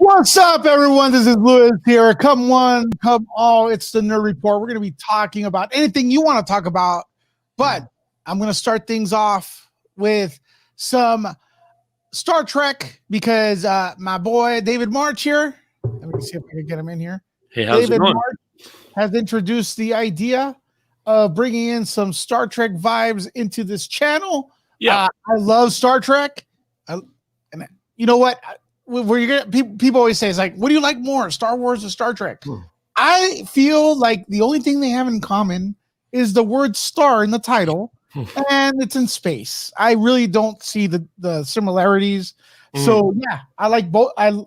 What's up, everyone? This is Lewis here. Come one, come all. It's the Nerd Report. We're going to be talking about anything you want to talk about, but I'm going to start things off with some Star Trek because my boy David March here. Let me see if I can get him in here. Hey, how's David it going? March has introduced the idea of bringing in some Star Trek vibes into this channel. Yeah, I love Star Trek. And you know what? Where you're gonna people always say it's like, what do you like more, Star Wars or Star Trek? I feel like the only thing they have in common is the word star in the title, and it's in space. I really don't see the similarities. So yeah, I like both. I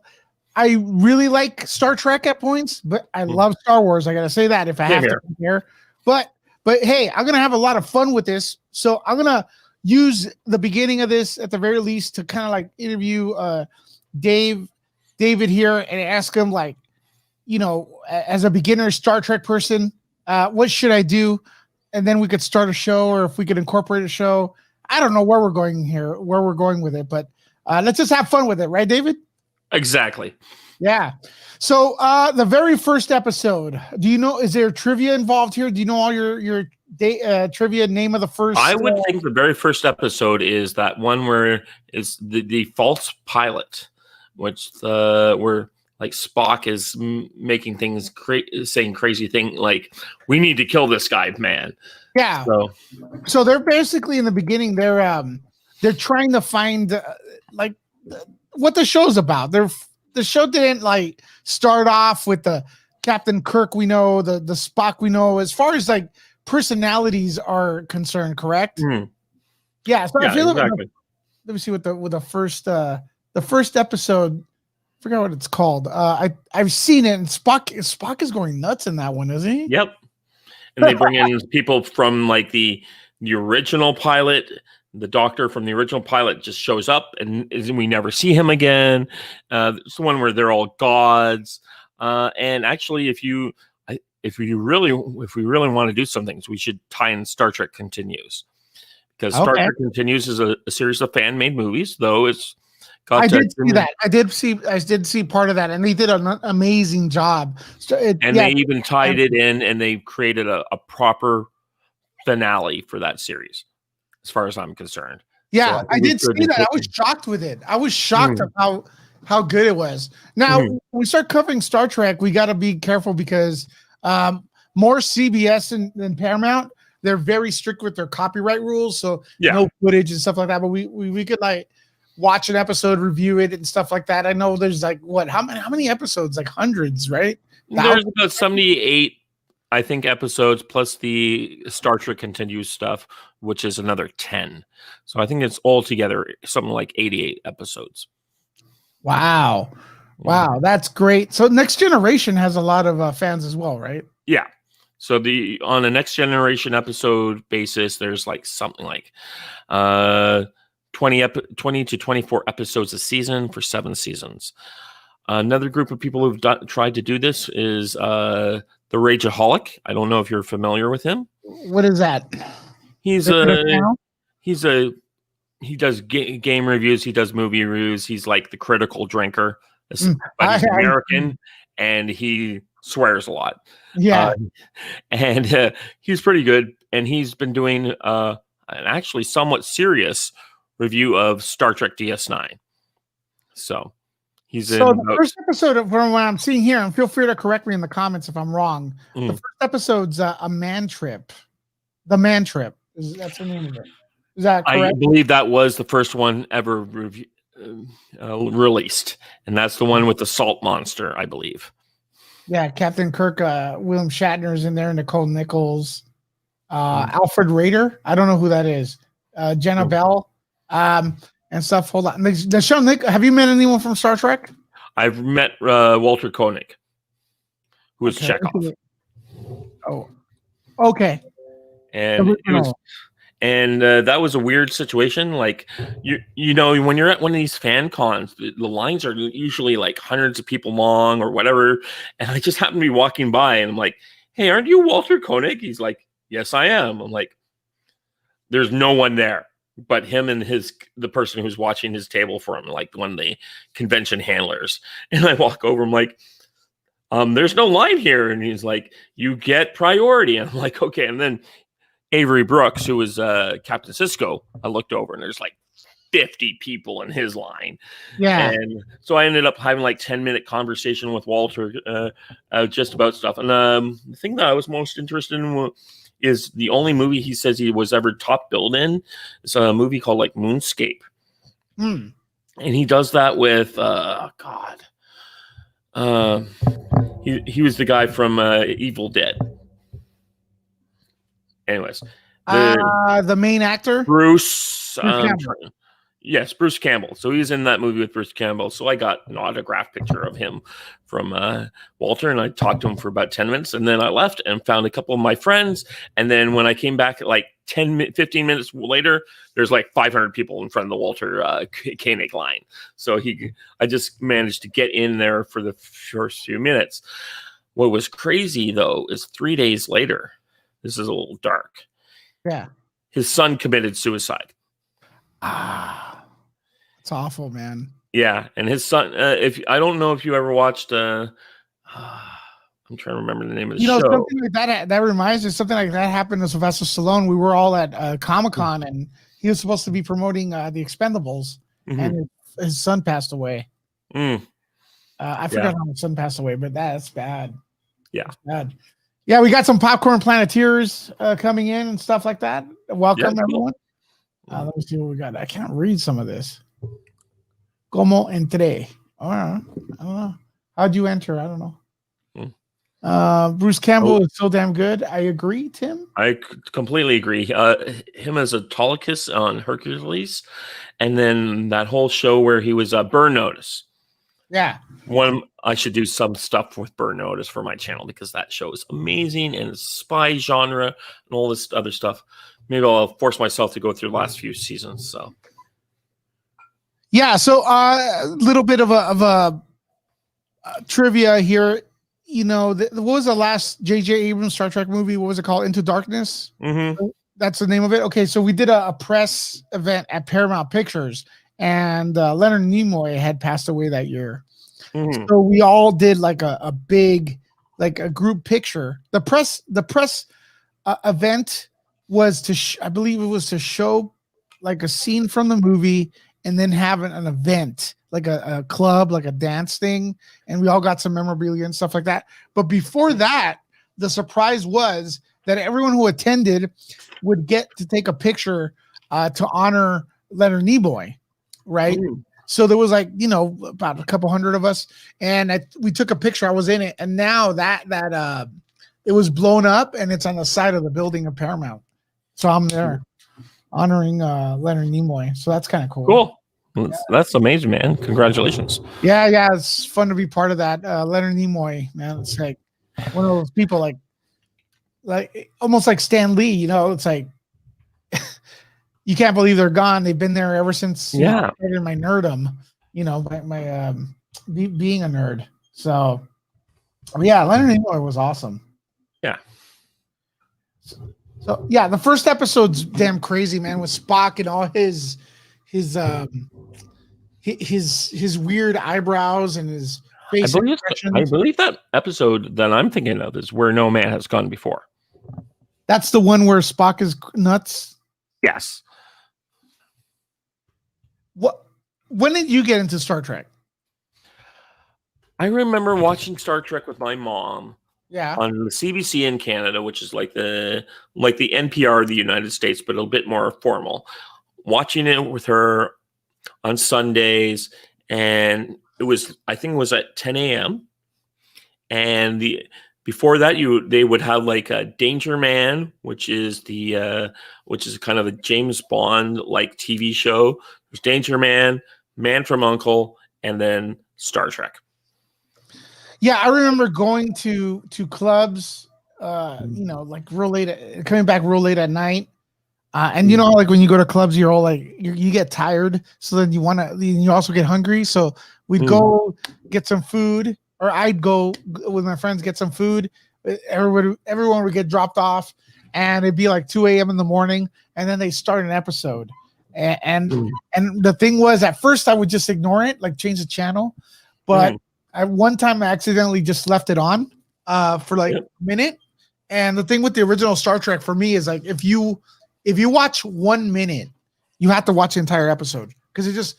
really like Star Trek at points, but I love Star Wars. I gotta say that if I have to compare. But hey, I'm gonna have a lot of fun with this. So I'm gonna use the beginning of this at the very least to kind of like interview David here and ask him, like, you know, as a beginner Star Trek person, what should I do? And then we could start a show, or if we could incorporate a show. I don't know where we're going with it, but let's just have fun with it, right, David? exactly. Yeah. So the very first episode, do you know, is there trivia involved here? Do you know all your trivia name of the first? I would think the very first episode is that one where is the false pilot, which where like Spock is making things saying crazy thing like, we need to kill this guy, man. Yeah. So they're basically in the beginning, they're trying to find like what the show's about. The show didn't like start off with the Captain Kirk we know, the Spock we know, as far as like personalities are concerned, correct? Yeah. So I feel exactly. Let me see what the first episode, I forgot what it's called. I've seen it, and Spock is going nuts in that one, isn't he? Yep. And they bring in people from like the original pilot. The doctor from the original pilot just shows up, and we never see him again. It's the one where they're all gods. And actually, if we really want to do some things, we should tie in Star Trek Continues, because Star Trek Continues is a series of fan-made movies. Though it's got I did see part of that, and they did an amazing job. They even tied it in, and they created a proper finale for that series, as far as I'm concerned. Yeah, so I did see that. I was shocked with it. I was shocked at how good it was. Now, when we start covering Star Trek, we got to be careful because more CBS than Paramount, they're very strict with their copyright rules. So no footage and stuff like that. But we could like watch an episode, review it, and stuff like that. I know there's like how many episodes? Like hundreds, right? There's about 78. I think episodes plus the Star Trek Continues stuff, which is another 10. So I think it's altogether something like 88 episodes. Wow. That's great. So Next Generation has a lot of fans as well, right? Yeah. So on a Next Generation episode basis, there's like something like 20 to 24 episodes a season for 7 seasons. Another group of people who've tried to do this is the Rageaholic. I don't know if you're familiar with him. What is that? He does game reviews. He does movie reviews. He's like the critical drinker, but he's American and he swears a lot. Yeah, and he's pretty good. And he's been doing an actually somewhat serious review of Star Trek DS9. So. The first episode from what I'm seeing here, and feel free to correct me in the comments if I'm wrong. The first episode's a man trip. The Man Trip. That's the name of it. Is that correct? I believe that was the first one ever released, and that's the one with the salt monster, I believe. Yeah, Captain Kirk, William Shatner's in there, Nicole Nichols, Alfred Rader. I don't know who that is. Jenna Bell. And stuff. Hold on. Nick, have you met anyone from Star Trek? I've met Walter Koenig, who is Chekhov. Oh, okay. And that was a weird situation. Like you know, when you're at one of these fan cons, the lines are usually like hundreds of people long or whatever. And I just happened to be walking by, and I'm like, "Hey, aren't you Walter Koenig?" He's like, "Yes, I am." I'm like, "There's no one there." but him and the person who's watching his table for him, like one of the convention handlers. And I walk over, I'm like, there's no line here. And he's like, you get priority. And I'm like, okay. And then Avery Brooks, who was Captain Cisco, I looked over and there's like 50 people in his line. Yeah. And so I ended up having like 10-minute conversation with Walter just about stuff. And the thing that I was most interested in is the only movie he says he was ever top billed in. It's a movie called like Moonscape. And he does that with he was the guy from Evil Dead. Anyways, the main actor, Bruce Campbell. Yes, Bruce Campbell. So he's in that movie with Bruce Campbell. So I got an autograph picture of him from Walter, and I talked to him for about 10 minutes, and then I left and found a couple of my friends. And then when I came back at like 15 minutes later, there's like 500 people in front of the Walter Koenig line. So I just managed to get in there for the first few minutes. What was crazy, though, is 3 days later, this is a little dark. Yeah. His son committed suicide. It's awful, man. Yeah, and his son. If I don't know if you ever watched. I'm trying to remember the name of the show. Something like that reminds me. Something like that happened to Sylvester Stallone. We were all at Comic-Con, and he was supposed to be promoting the Expendables, and his son passed away. I forgot how his son passed away, but that's bad. Yeah, that's bad. Yeah, we got some Popcorn Planeteers coming in and stuff like that. Welcome, everyone. Let me see what we got. I can't read some of this. Como entré? I don't know. How'd you enter? I don't know. Bruce Campbell is so damn good. I agree, Tim. I completely agree. Him as Autolycus on Hercules, and then that whole show where he was Burn Notice. Yeah. I should do some stuff with Burn Notice for my channel because that show is amazing and it's spy genre and all this other stuff. Maybe I'll force myself to go through the last few seasons. So, yeah. So a little bit of a trivia here. What was the last J.J. Abrams Star Trek movie? What was it called? Into Darkness. That's the name of it. Okay, so we did a press event at Paramount Pictures, and Leonard Nimoy had passed away that year. So we all did like a big, like a group picture. The press event was to I believe it was to show like a scene from the movie and then have an event like a club, like a dance thing, and we all got some memorabilia and stuff like that. But before that, the surprise was that everyone who attended would get to take a picture to honor Leonard Nimoy, right? So there was like, about a couple hundred of us, and we took a picture. I was in it, and now that it was blown up, and it's on the side of the building of Paramount. So I'm there honoring Leonard Nimoy. So that's kind of cool. Cool. That's amazing, man. Congratulations. Yeah. It's fun to be part of that. Leonard Nimoy, man. It's like one of those people like almost like Stan Lee, it's like you can't believe they're gone. They've been there ever since in my nerdum, my being a nerd. So yeah, Leonard Nimoy was awesome. Yeah. So yeah, the first episode's damn crazy, man, with Spock and all his weird eyebrows and his face. I believe that episode that I'm thinking of is Where No Man Has Gone Before. That's the one where Spock is nuts. Yes. When did you get into Star Trek? I remember watching Star Trek with my mom. Yeah. On the CBC in Canada, which is like the NPR of the United States, but a bit more formal. Watching it with her on Sundays, and I think it was at 10 a.m. And before that, they would have like a Danger Man, which is kind of a James Bond like TV show. There's Danger Man, Man from U.N.C.L.E., and then Star Trek. Yeah, I remember going to clubs, like coming back real late at night. And like when you go to clubs, you're all like, you get tired. So then you also get hungry. So we'd go get some food, or I'd go with my friends, get some food. Everyone would get dropped off, and it'd be like 2 a.m. in the morning. And then they start an episode. And the thing was, at first I would just ignore it, like change the channel, but at one time I accidentally just left it on for like a minute. And the thing with the original Star Trek for me is like if you watch 1 minute, you have to watch the entire episode because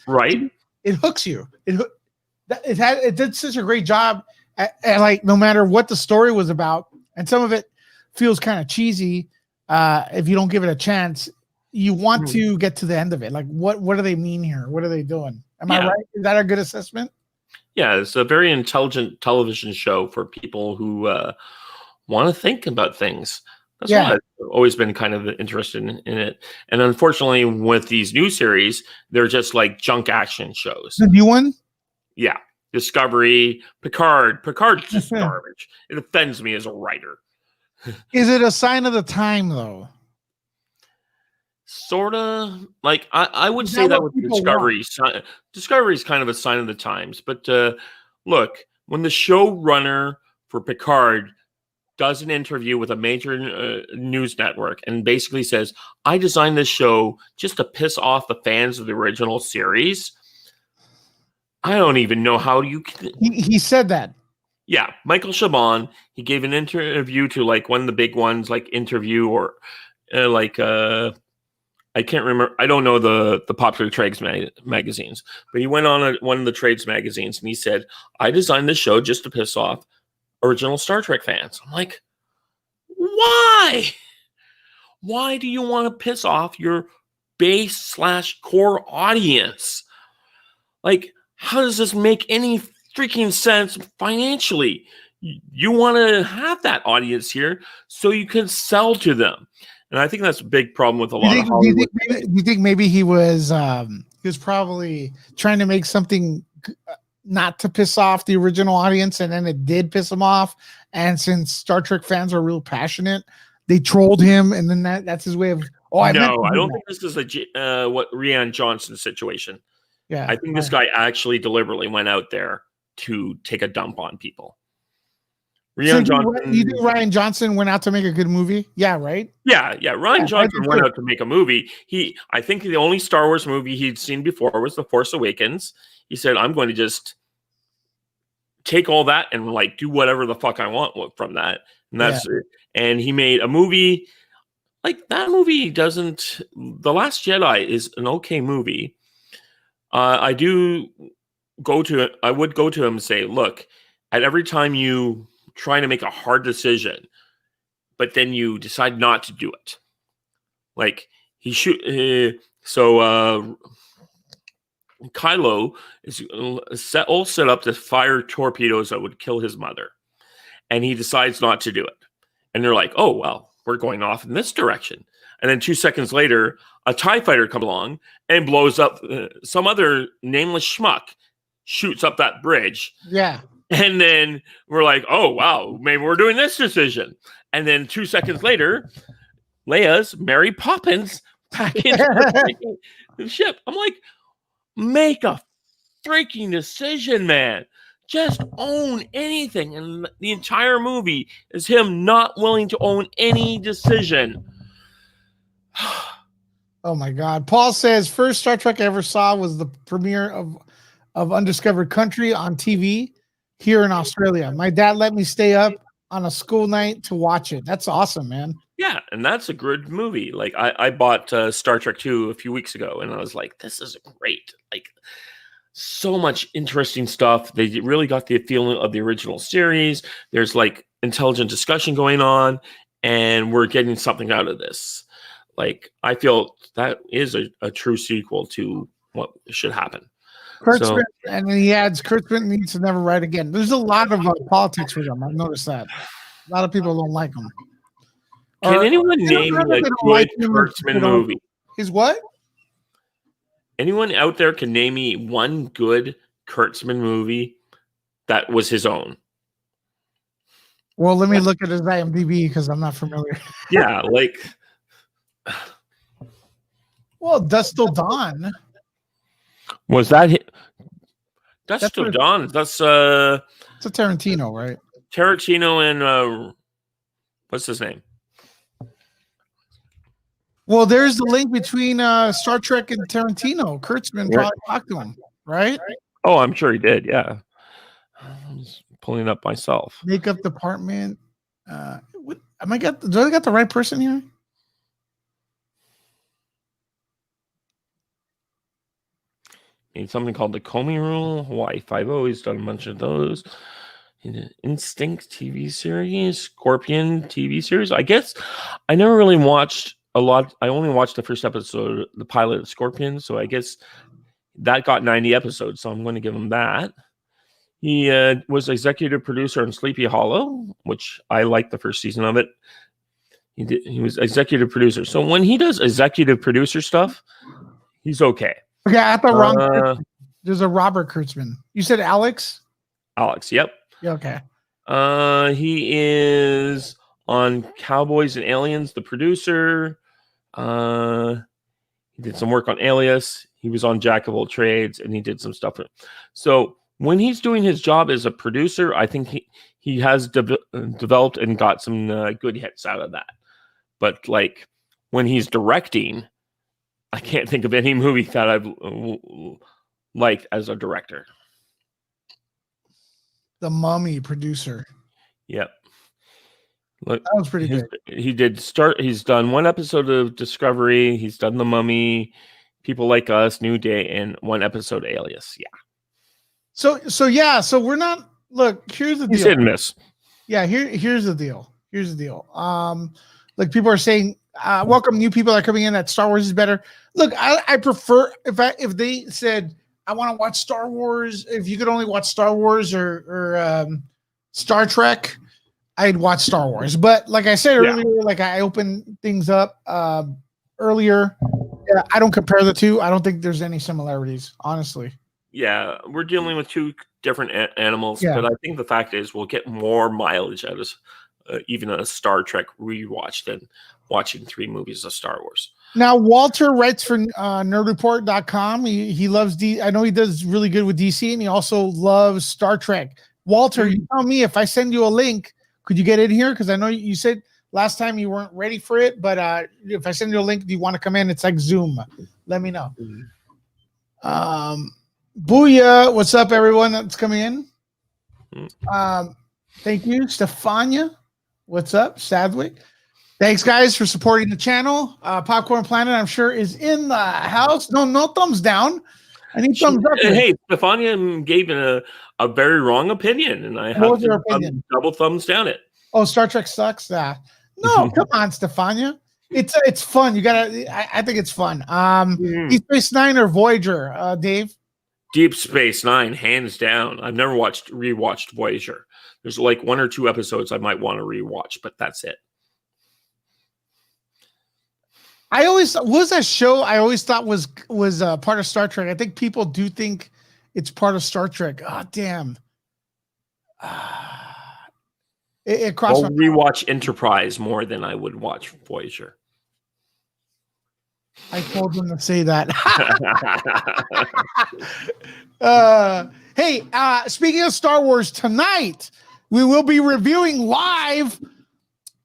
it hooks you. It did such a great job at like no matter what the story was about, and some of it feels kind of cheesy if you don't give it a chance. You want to get to the end of it. Like, what do they mean here? What are they doing? Am I right? Is that a good assessment? Yeah, it's a very intelligent television show for people who want to think about things. That's why I've always been kind of interested in it. And unfortunately, with these new series, they're just like junk action shows. The new one? Yeah. Discovery, Picard. Picard's just garbage. It offends me as a writer. Is it a sign of the time, though? Sort of. Like, I would say that with Discovery. Discovery is kind of a sign of the times. But look, when the showrunner for Picard does an interview with a major news network and basically says, I designed this show just to piss off the fans of the original series, I don't even know how you can... He said that. Yeah, Michael Chabon, he gave an interview to like one of the big ones, like Interview or I can't remember. I don't know the popular trades magazines, but he went on one of the trades magazines and he said, I designed this show just to piss off original Star Trek fans. I'm like, why? Why do you want to piss off your base/core audience? Like, how does this make any freaking sense financially? You want to have that audience here so you can sell to them. And I think that's a big problem with a lot of Hollywood. Do you think maybe he was probably trying to make something not to piss off the original audience, and then it did piss him off? And since Star Trek fans are real passionate, they trolled him, and then that's his way of. I don't think this is what Rian Johnson situation. Yeah, I think this guy actually deliberately went out there to take a dump on people. You think Rian Johnson went out to make a good movie? Yeah, right? Yeah. Rian Johnson went out to make a movie. I think the only Star Wars movie he'd seen before was The Force Awakens. He said, I'm going to just take all that and like do whatever the fuck I want from that. And that's it. And he made a movie like that movie doesn't. The Last Jedi is an okay movie. I would go to him and say, look, at every time you trying to make a hard decision, but then you decide not to do it. Like Kylo is all set up to fire torpedoes that would kill his mother, and he decides not to do it. And they're like, oh, well, we're going off in this direction. And then 2 seconds later, a TIE fighter comes along and blows up some other nameless schmuck, shoots up that bridge. Yeah. And then we're like, oh, wow, maybe we're doing this decision. And then 2 seconds later, Leia's Mary Poppins back into the ship. I'm like, make a freaking decision, man. Just own anything. And the entire movie is him not willing to own any decision. Oh, my God. Paul says, first Star Trek I ever saw was the premiere of Undiscovered Country on TV. Here in Australia. My dad let me stay up on a school night to watch it. That's awesome, man. Yeah, and that's a good movie. Like I bought Star Trek 2 a few weeks ago, and I was like, this is great. Like, so much interesting stuff. They really got the feeling of the original series. There's like intelligent discussion going on, and we're getting something out of this. Like, I feel that is a true sequel to what should happen. Kurtzman, and then he adds, Kurtzman needs to never write again. There's a lot of politics with him. I've noticed that. A lot of people don't like him. Can anyone name a good Kurtzman movie? His what? Anyone out there can name me one good Kurtzman movie that was his own? Well, let me look at his IMDb because I'm not familiar. Yeah, like... Well, Dust Till Dawn. Was that Dust Till Dawn? That's it's a Tarantino, right? Tarantino and what's his name? Well, there's the link between Star Trek and Tarantino. Kurtzman probably talked to him, right? Oh, I'm sure he did. Yeah. I'm just pulling it up myself. Makeup department. Do I got the right person here? Made something called the Comey Rule, Hawaii Five-0. He's done a bunch of those. Instinct TV series, Scorpion TV series. I guess I never really watched a lot. I only watched the first episode, the pilot of Scorpion. So I guess that got 90 episodes. So I'm going to give him that. He was executive producer on Sleepy Hollow, which I liked the first season of it. He was executive producer. So when he does executive producer stuff, he's okay. Okay, I thought wrong. There's a Robert Kurtzman. You said Alex? Alex, yep. Yeah, okay. He is on Cowboys and Aliens, the producer. He did some work on Alias. He was on Jack of All Trades, and he did some stuff. So when he's doing his job as a producer, I think he has developed and got some good hits out of that. But like when he's directing, I can't think of any movie that I've liked as a director. The Mummy producer. Yep. Look, that was pretty good. He's done one episode of Discovery. He's done The Mummy, People Like Us, New Day, and one episode Alias. Yeah. So we're not. Look, here's the deal. He's hit and miss. Yeah. Here's the deal. Like people are saying, welcome new people that are coming in that Star Wars is better. Look, I prefer if they said I want to watch Star Wars. If you could only watch Star Wars or Star Trek, I'd watch Star Wars. But like I said earlier, like I opened things up earlier. Yeah, I don't compare the two. I don't think there's any similarities, honestly. Yeah, we're dealing with two different animals, but I think the fact is we'll get more mileage out of even a Star Trek rewatch than watching 3 movies of Star Wars. Now, Walter writes for nerdreport.com. He loves I know he does really good with DC, and he also loves Star Trek. Walter, you tell me if I send you a link, could you get in here? Because I know you said last time you weren't ready for it, but if I send you a link, do you want to come in? It's like Zoom. Let me know. Booyah. What's up, everyone that's coming in? Thank you. Stefania. What's up? Sadwick. Thanks, guys, for supporting the channel. Popcorn Planet, I'm sure, is in the house. No thumbs down. I need thumbs up. Hey, Stefania gave a very wrong opinion, and I have to double thumbs down it. Oh, Star Trek sucks. No, come on, Stefania. It's fun. You gotta. I think it's fun. Deep Space Nine or Voyager, Dave? Deep Space Nine, hands down. I've never rewatched Voyager. There's like 1 or 2 episodes I might want to rewatch, but that's it. What was that show I always thought was part of Star Trek? I think people do think it's part of Star Trek. Oh, damn. It crossed. I'll rewatch Enterprise more than I would watch Voyager. I told them to say that. Hey, speaking of Star Wars, tonight we will be reviewing live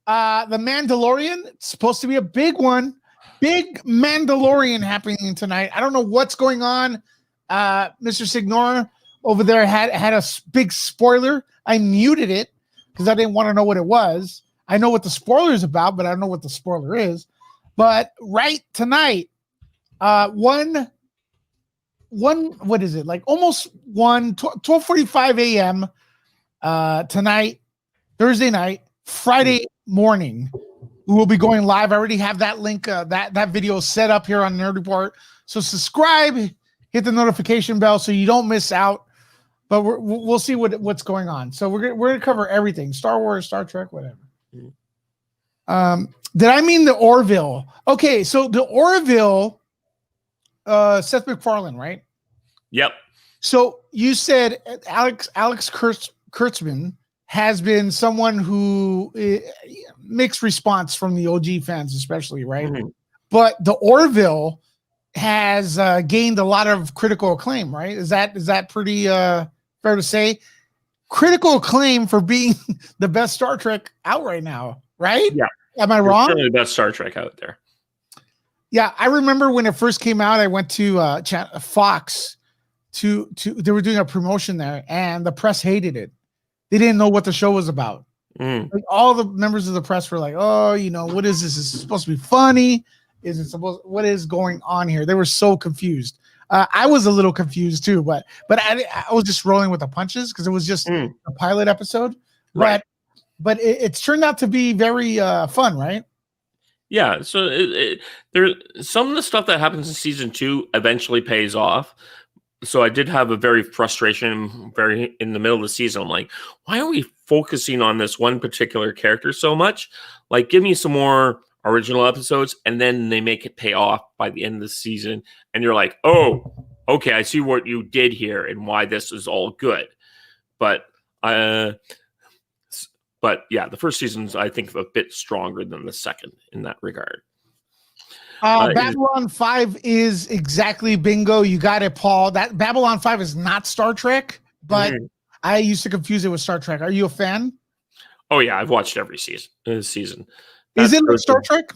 The Mandalorian. It's supposed to be a big one. Big Mandalorian happening tonight. I don't know what's going on. Mr. Signora over there had a big spoiler. I muted it because I didn't want to know what it was. I know what the spoiler is about, but I don't know what the spoiler is. But right tonight, what is it? Like almost 12:45 a.m. Tonight, Thursday night, Friday morning. We will be going live. I already have that link, that video set up here on Nerd Report. So subscribe, hit the notification bell so you don't miss out. But we'll see what's going on. So we're gonna cover everything: Star Wars, Star Trek, whatever. Did I mean the Orville? Okay, so the Orville, Seth MacFarlane, right? Yep. So you said Alex Kurtzman has been someone who mixed response from the OG fans, especially, right? Mm-hmm. But the Orville has gained a lot of critical acclaim, right? Is that pretty fair to say? Critical acclaim for being the best Star Trek out right now, right? Yeah. Am I wrong? Certainly the best Star Trek out there. Yeah, I remember when it first came out. I went to Fox to they were doing a promotion there, and the press hated it. They didn't know what the show was about. Mm. Like all the members of the press were like, "Oh, what is this? Is it supposed to be funny? Is it supposed? What is going on here?" They were so confused. I was a little confused too, but I was just rolling with the punches because it was just Mm. a pilot episode. Right. But it's turned out to be very fun, right? Yeah, so there some of the stuff that happens in season 2 eventually pays off. So I did have a very frustration very in the middle of the season. I'm like, why are we focusing on this one particular character so much? Like, give me some more original episodes, and then they make it pay off by the end of the season, and you're like, oh, okay, I see what you did here and why this is all good. But yeah, the first season's I think a bit stronger than the second in that regard. Babylon 5 is exactly bingo. You got it, Paul. That Babylon 5 is not Star Trek, but I used to confuse it with Star Trek. Are you a fan? Oh yeah, I've watched every season. Is it like Star Trek?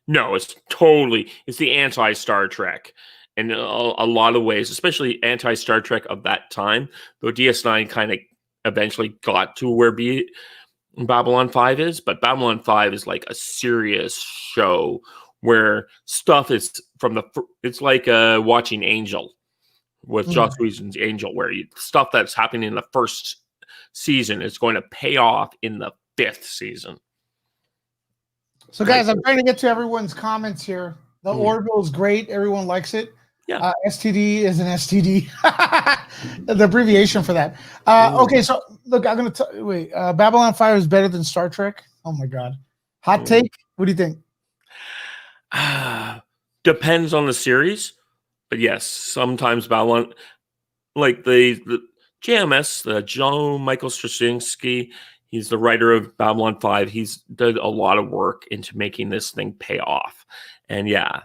No, it's the anti-Star Trek in a lot of ways, especially anti-Star Trek of that time. Though DS9 kind of eventually got to where Babylon 5 is, but Babylon 5 is like a serious show where stuff is it's like watching Angel with Joss Whedon's Angel, where stuff that's happening in the first season is going to pay off in the 5th season. So guys, I'm trying to get to everyone's comments here. The Orville is great. Everyone likes it. Yeah. STD is an STD. The abbreviation for that. Okay, so look, I'm going to wait. Babylon 5 is better than Star Trek. Oh my God. Hot take. What do you think? Depends on the series, but yes, sometimes Babylon, like the JMS, Joe Michael Straczynski, he's the writer of Babylon 5. He's did a lot of work into making this thing pay off. And yeah,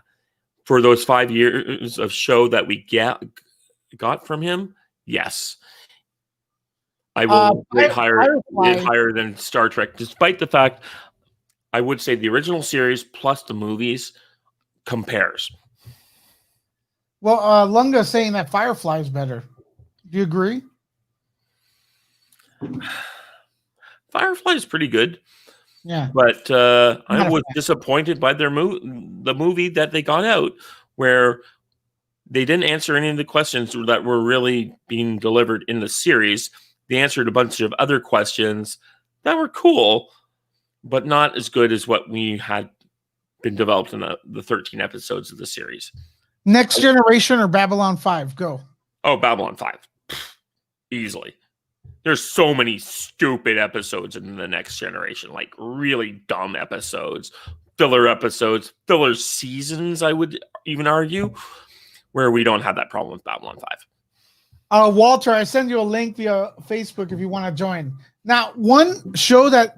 for those 5 years of show that we got from him, yes, I will rate higher than Star Trek, despite the fact I would say the original series plus the movies compares. Well, Lunga is saying that Firefly is better. Do you agree? Firefly is pretty good. Yeah. But I was disappointed by the movie that they got out, where they didn't answer any of the questions that were really being delivered in the series. They answered a bunch of other questions that were cool, but not as good as what we had been developed in the 13 episodes of the series. Next Generation or Babylon 5? Go. Oh, Babylon 5. Easily. There's so many stupid episodes in the Next Generation, like really dumb episodes, filler seasons, I would even argue, where we don't have that problem with Babylon 5. Walter, I send you a link via Facebook if you want to join. Now, one show that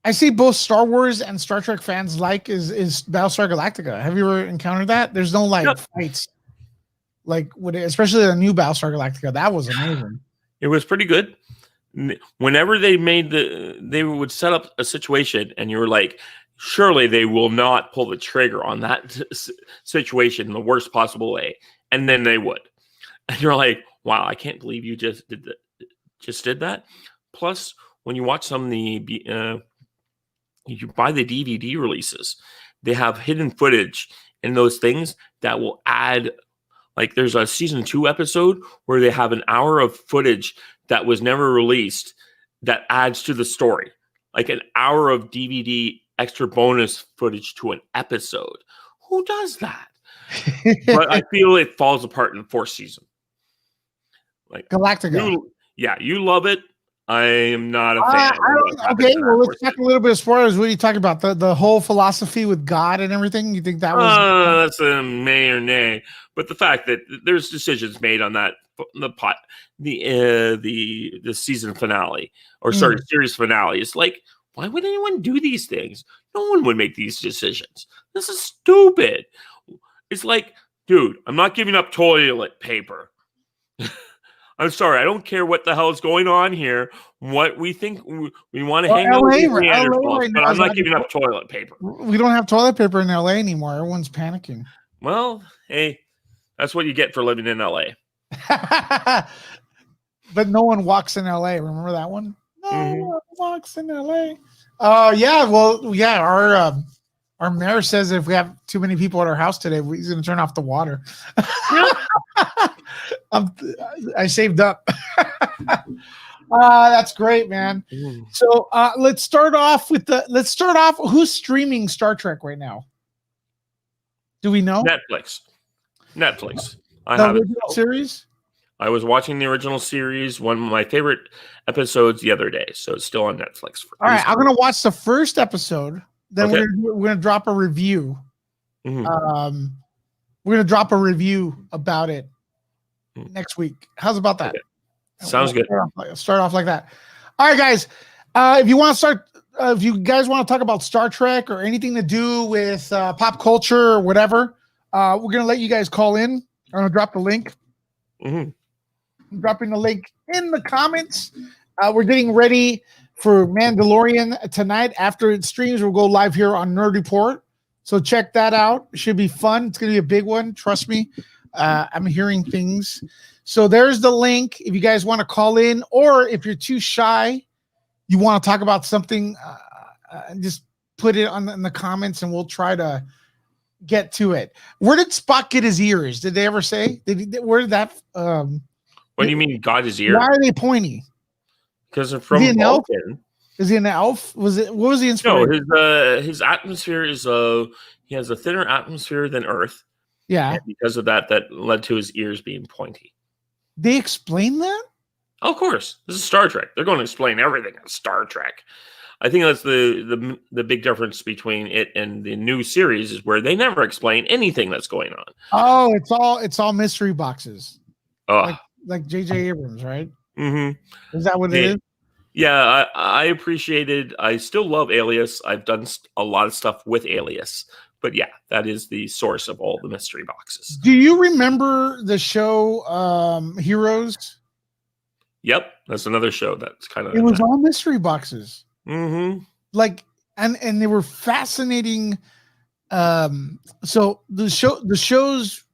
I see both Star Wars and Star Trek fans like is Battlestar Galactica. Have you ever encountered that? There's no fights, like especially the new Battlestar Galactica. That was amazing. It was pretty good. Whenever they would set up a situation, and you were like, surely they will not pull the trigger on that situation in the worst possible way, and then they would, and you're like, wow, I can't believe you just did that. Plus, when you watch some of the you buy the DVD releases, they have hidden footage in those things that will add, like there's a season 2 episode where they have an hour of footage that was never released that adds to the story, like an hour of DVD extra bonus footage to an episode. Who does that? But I feel it falls apart in the 4th season. Like Galactica. You love it. I am not a fan. Okay, well, let's talk a little bit of spoilers. What are you talking about? The whole philosophy with God and everything? You think that was... that's a may or nay. But the fact that there's decisions made on that, the season finale, or series finale, it's like, why would anyone do these things? No one would make these decisions. This is stupid. It's like, dude, I'm not giving up toilet paper. I'm sorry. I don't care what the hell is going on here. What we think we want to Well, hang out with LA, the LA Neanderthals, right but now I'm is not like giving up toilet paper. we don't have toilet paper in LA anymore. Everyone's panicking. Well, hey, that's what you get for living in LA. But no one walks in LA. Remember that one? No one walks in LA. Yeah. Well, yeah. Our mayor says if we have too many people at our house today, he's going to turn off the water. I saved up. That's great, man. So let's start off. Who's streaming Star Trek right now? Do we know? Netflix. I The have it. original series? I was watching the original series, one of my favorite episodes the other day. So it's still on Netflix. All right, I'm gonna watch the first episode. Then Okay. we're gonna drop a review. Mhm. We're gonna drop a review about it next week. How's about that? Okay. Sounds good. Start off like that. All right, guys. If you want to start, if you guys want to talk about Star Trek or anything to do with pop culture or whatever, we're gonna let you guys call in. I'm gonna drop the link. I'm dropping the link in the comments. We're getting ready for Mandalorian tonight. After it streams, we'll go live here on Nerd Report. So check that out. It should be fun. It's gonna be a big one. Trust me. I'm hearing things. So there's the link. If you guys want to call in, or if you're too shy, you want to talk about something, just put it in the comments, and we'll try to get to it. Where did Spock get his ears? Did they ever say? Where did that? What do you mean, got his ear? Why are they pointy? Because they're from Vulcan. Is he an elf? Was it? What was the inspiration? No, his atmosphere is he has a thinner atmosphere than Earth. Yeah. And because of that led to his ears being pointy. They explain that? Oh, of course. This is Star Trek. They're going to explain everything in Star Trek. I think that's the big difference between it and the new series is where they never explain anything that's going on. Oh, it's all mystery boxes. Oh. Like J.J. Abrams, right? Mm-hmm. Is that what it is? Yeah, I appreciated. I still love Alias. I've done a lot of stuff with Alias. But yeah, that is the source of all the mystery boxes. Do you remember the show Heroes? Yep, that's another show that's kind of. It was all mystery boxes. Like, and they were fascinating. So the show's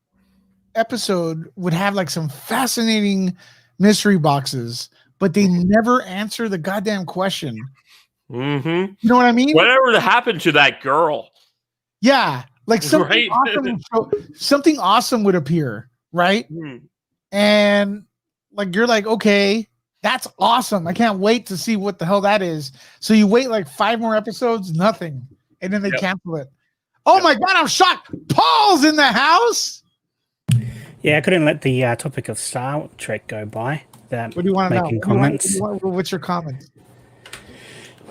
episode would have like some fascinating mystery boxes, but they never answer the goddamn question. You know what I mean? Whatever happened to that girl? Yeah, like something awesome would appear, right? And like you're like, okay, that's awesome. I can't wait to see what the hell that is. So you wait like 5 more episodes, nothing, and then they cancel it. Oh my god, I'm shocked. Paul's in the house. Yeah, I couldn't let the topic of Star Trek go by without what do you want to making know? comments. What's your comments?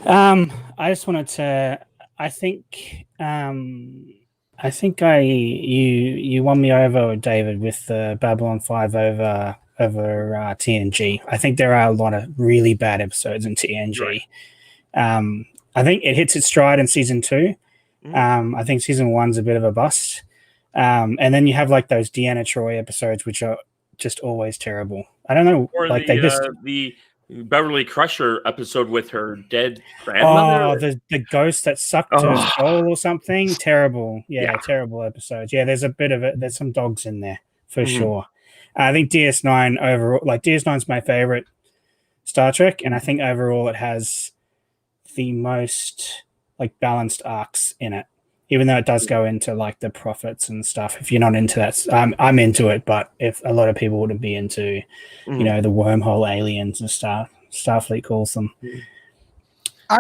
I just wanted to. I think you won me over, David, with the Babylon 5 over TNG. I think there are a lot of really bad episodes in TNG. Right. I think it hits its stride in season 2. I think season 1's a bit of a bust. And then you have like those Deanna Troi episodes, which are just always terrible. I don't know. Or like the Beverly Crusher episode with her dead grandmother. Oh, the ghost that sucked her soul or something. Terrible. Yeah, terrible episodes. Yeah, there's a bit of it. There's some dogs in there for sure. I think DS9 overall, like DS9's my favorite Star Trek, and I think overall it has the most like balanced arcs in it. Even though it does go into like the prophets and stuff. If you're not into that, I'm into it, but if a lot of people wouldn't be into, you know, the wormhole aliens and stuff, Starfleet calls them.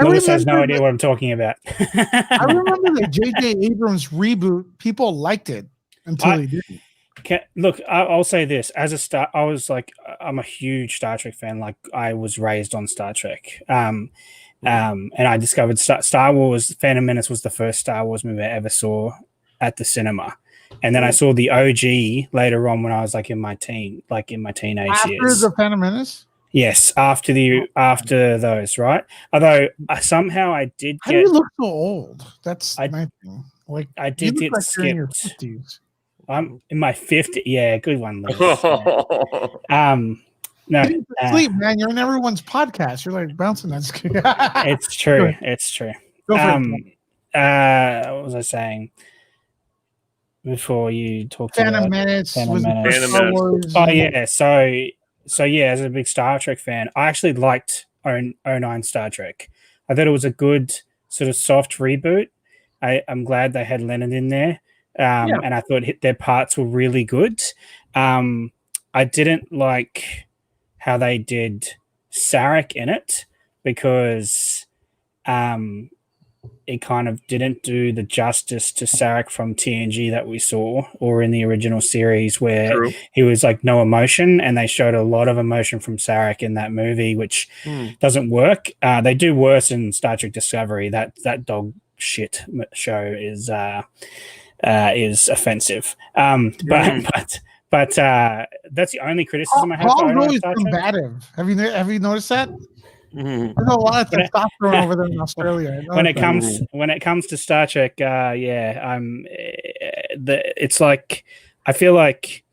Melissa has no idea what I'm talking about. I remember the J.J. Abrams reboot. People liked it until they didn't. Look, I'll say this. As a star, I was like, I'm a huge Star Trek fan. Like I was raised on Star Trek. And I discovered Star Wars. Phantom Menace was the first Star Wars movie I ever saw at the cinema, and then I saw the OG later on when I was like in my teenage years. After the Phantom Menace. Yes, after those, right? Although somehow I did. How do you look so old? That's my thing. Like I did get like skipped. in your 50s. I'm in my 50s. Yeah, good one, Lewis. No, Get to sleep, man. You're in everyone's podcast. You're like bouncing that. it's true. It's true. Go for it. What was I saying before you talked Phantom about Menace Phantom was the Menace? first Star Wars. Oh yeah, so yeah, as a big Star Trek fan, I actually liked 09 Star Trek. I thought it was a good sort of soft reboot. I'm glad they had Leonard in there, and I thought their parts were really good. I didn't like how they did Sarek in it because it kind of didn't do the justice to Sarek from TNG that we saw or in the original series where he was like no emotion, and they showed a lot of emotion from Sarek in that movie, which doesn't work. They do worse in Star Trek Discovery. That dog shit show is offensive. But that's the only criticism I have. Paul's always combative. Have you noticed that? There's a lot of testosterone over there in Australia. When it comes to Star Trek, it's like I feel like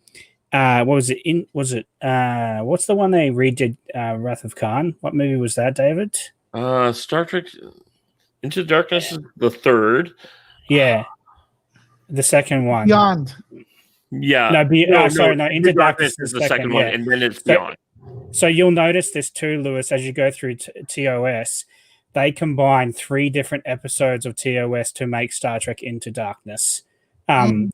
what was it? What's the one they redid? Wrath of Khan. What movie was that, David? Star Trek Into Darkness is the third. Yeah, the second one. Beyond. Yeah. Into Darkness is the second one, and then it's Beyond. So you'll notice this too, Lewis, as you go through TOS. They combine 3 different episodes of TOS to make Star Trek Into Darkness. And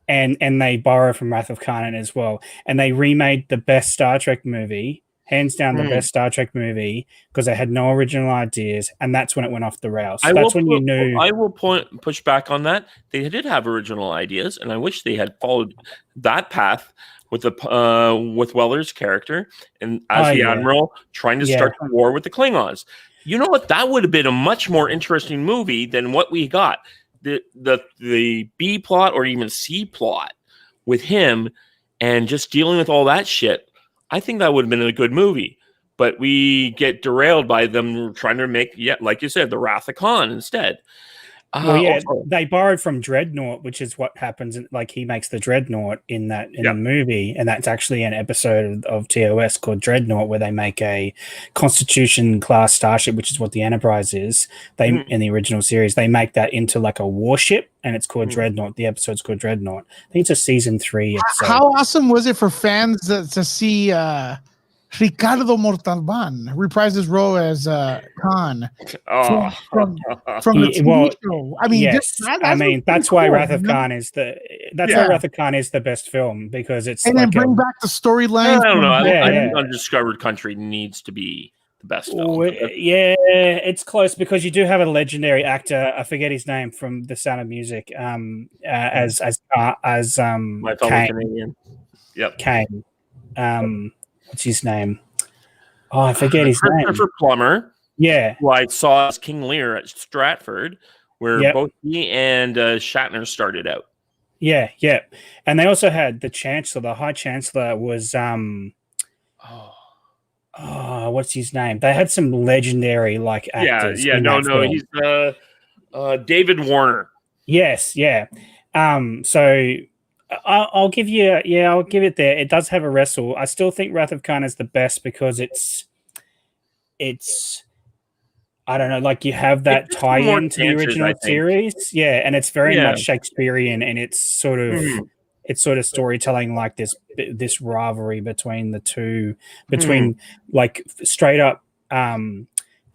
they borrow from Wrath of Khan as well. And they remade the best Star Trek movie, hands down the best Star Trek movie, because they had no original ideas, and that's when it went off the rails. I will push back on that. They did have original ideas, and I wish they had followed that path with with Weller's character and as the Admiral trying to start the war with the Klingons. You know what? That would have been a much more interesting movie than what we got. The B plot or even C plot with him and just dealing with all that shit. I think that would have been a good movie, but we get derailed by them trying to make, like you said, the Wrath of Khan instead. They borrowed from Dreadnought, which is what happens. Like he makes the Dreadnought in the movie, and that's actually an episode of TOS called Dreadnought, where they make a Constitution class starship, which is what the Enterprise is. In the original series, they make that into like a warship, and it's called Dreadnought. The episode's called Dreadnought. I think it's a season 3 episode. How awesome was it for fans to see Ricardo Montalban reprise his role as Khan from the TV show? I mean, yes. That's why Wrath of Khan is why Wrath of Khan is the best film, because it's then bring back the storyline. I don't know. I think Undiscovered Country needs to be the best film. It's close because you do have a legendary actor. I forget his name from The Sound of Music. As my fellow Canadian. Yep. Kane. What's his name? Oh, I forget his name. Christopher Plummer. Yeah. Who I saw as King Lear at Stratford, where both he and Shatner started out. Yeah. And they also had the Chancellor. The High Chancellor was what's his name? They had some legendary actors. He's David Warner. Yes, yeah. So I'll give it there. It does have a wrestle. I still think Wrath of Khan is the best because it's I don't know, like you have that tie-in to the original series. Yeah, and it's very much Shakespearean, and it's sort of storytelling like this rivalry between the two, like straight up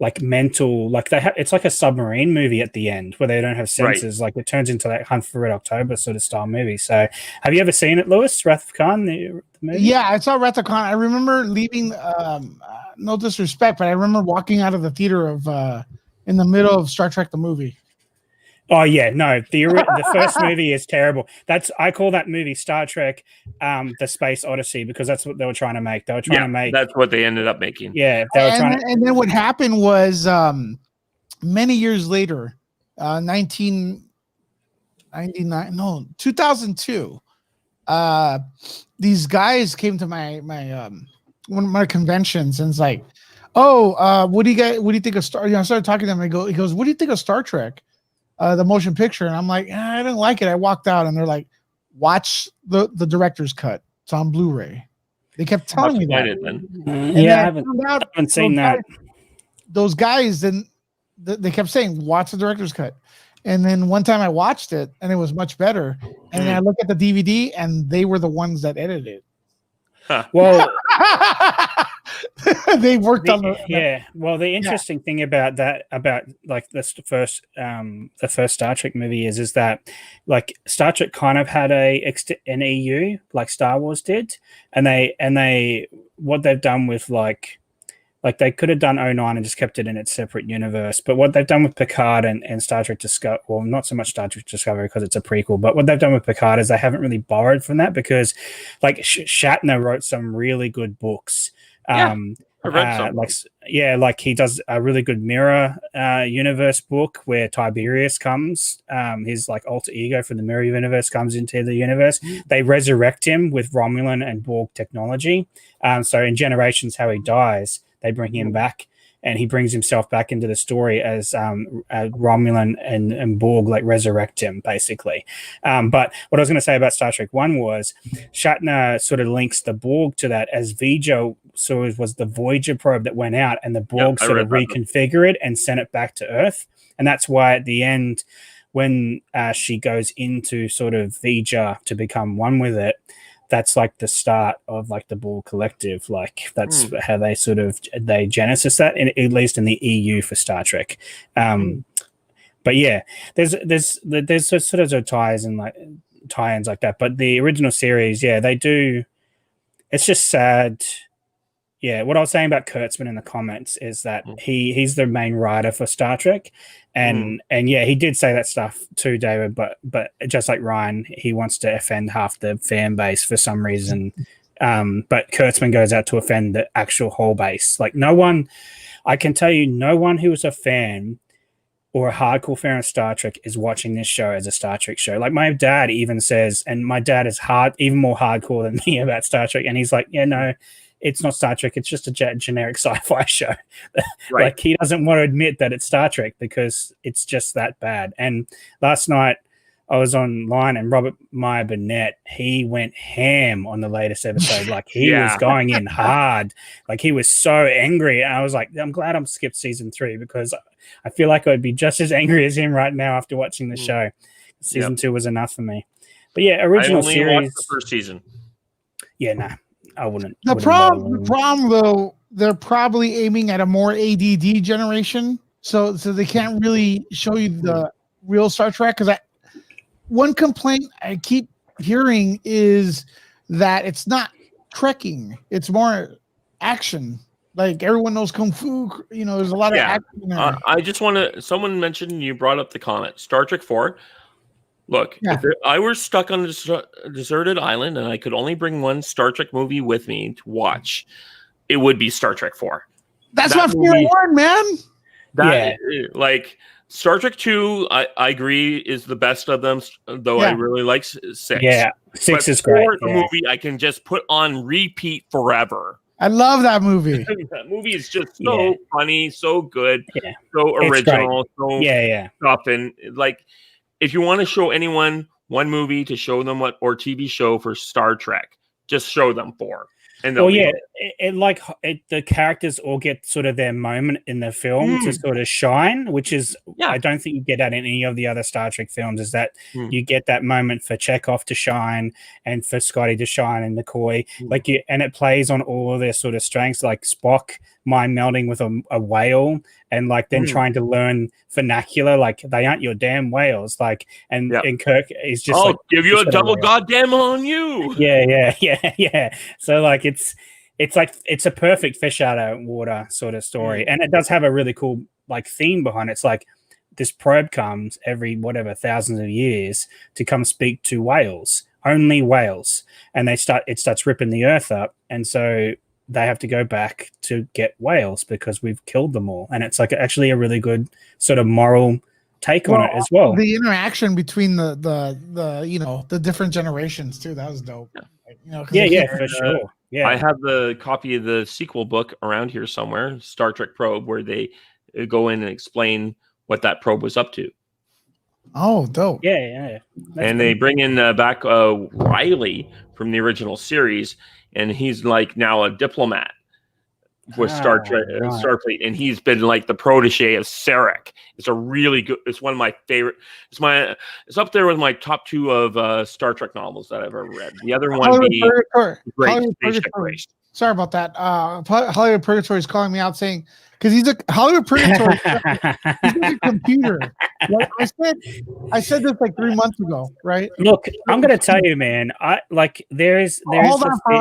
like mental, like it's like a submarine movie at the end where they don't have senses. Like it turns into that Hunt for Red October sort of style movie. So have you ever seen it, Lewis? Wrath of Khan, the movie? Yeah, I saw Wrath of Khan. I remember leaving, no disrespect, but I remember walking out of the theater in the middle of Star Trek the movie. Oh yeah, no, the first movie is terrible. I call that movie Star Trek, the Space Odyssey, because that's what they were trying to make. They were trying to make. That's what they ended up making. Yeah, they were and then what happened was many years later, 1999, no, 2002. These guys came to my one of my conventions and it's like, what do you think of Star? I started talking to them. And he goes, what do you think of Star Trek? The motion picture, and I'm like, I didn't like it. I walked out, and they're like, watch the director's cut. It's on Blu-ray. They kept telling me that. Then. And Yeah, I then found out haven't seen that. Those guys, then they kept saying, watch the director's cut. And then one time I watched it and it was much better. And then I look at the DVD and they were the ones that edited it. Huh. Well, they worked on the Well, the interesting thing about that, about like the first Star Trek movie is that like Star Trek kind of had an EU like Star Wars did, and they what they've done with like they could have done 09 and just kept it in its separate universe. But what they've done with Picard and Star Trek Discovery, well, not so much Star Trek Discovery because it's a prequel, but what they've done with Picard is they haven't really borrowed from that because like Shatner wrote some really good books. I read some. Like he does a really good mirror universe book where Tiberius comes, his like alter ego from the mirror universe comes into the universe. They resurrect him with Romulan and Borg technology. So in Generations, how he dies, they bring him back, and he brings himself back into the story as Romulan and Borg like resurrect him basically. But what I was going to say about Star Trek 1 was Shatner sort of links the Borg to that as V'Ger was the Voyager probe that went out, and the Borg sort of reconfigured it and sent it back to Earth. And that's why at the end, when she goes into sort of V'Ger to become one with it, that's like the start of like the Borg collective. Like that's how they they genesis that, at least in the EU for Star Trek. But yeah, there's sort of tie-ins like that. But the original series, they do. It's just sad. Yeah, what I was saying about Kurtzman in the comments is that he's the main writer for Star Trek, and he did say that stuff too, David. But just like Ryan, he wants to offend half the fan base for some reason. But Kurtzman goes out to offend the actual whole base. Like I can tell you, no one who is a fan or a hardcore fan of Star Trek is watching this show as a Star Trek show. Like my dad even says, and my dad is even more hardcore than me about Star Trek, and he's like, yeah, no. It's not Star Trek. It's just a generic sci-fi show. Right. Like he doesn't want to admit that it's Star Trek because it's just that bad. And last night I was online and Robert Meyer Burnett, he went ham on the latest episode. Like he was going in hard. Like he was so angry. And I was like, I'm glad I'm skipped season 3 because I feel like I'd be just as angry as him right now after watching the show. Season 2 was enough for me. But yeah, original I only series. watched the first season. Yeah, nah. I wouldn't. The problem, though, they're probably aiming at a more ADD generation, so they can't really show you the real Star Trek. Because one complaint I keep hearing is that it's not trekking; it's more action. Like everyone knows kung fu. You know, there's a lot of action there. I just want to. Someone mentioned, you brought up the comment, Star Trek 4. Look, if I were stuck on a deserted island and I could only bring one Star Trek movie with me to watch, it would be Star Trek 4. That's my favorite one, man. Like Star Trek 2, I agree, is the best of them, though I really like 6. Yeah, 6 is great. The movie I can just put on repeat forever. I love that movie. That movie is just so funny, so good, so original, so stuff, and like. If you want to show anyone one movie to show them or TV show for Star Trek, just show them 4. And the characters all get sort of their moment in the film to sort of shine, which is I don't think you get that in any of the other Star Trek films. Is that you get that moment for Chekhov to shine and for Scotty to shine and McCoy, and it plays on all of their sort of strengths, like Spock mind melding with a whale and like then trying to learn vernacular, like they aren't your damn whales, like and Kirk is just I'll give you a double goddamn on you. Yeah. So like it's like it's a perfect fish out of water sort of story, and it does have a really cool like theme behind it. It's like this probe comes every thousands of years to come speak to whales, only whales, and it starts ripping the earth up, and so they have to go back to get whales because we've killed them all. And it's like actually a really good sort of moral take on it as well. The interaction between the different generations too, that was dope. For sure. Yeah, I have the copy of the sequel book around here somewhere, Star Trek Probe, where they go in and explain what that probe was up to. Oh, dope. Yeah. And they bring in back Riley from the original series, and he's like now a diplomat with Star Trek, right. Starfleet, and he's been like the protege of Sarek. It's a really good. It's one of my favorite. It's up there with my top 2 of Star Trek novels that I've ever read. The other one being Great Spaceship Race. Sorry about that. Hollywood Purgatory is calling me out saying, because he's a Hollywood Purgatory, he's like a computer. Like I said this like 3 months ago, right? Look, I'm going to tell you, man. There's hold on for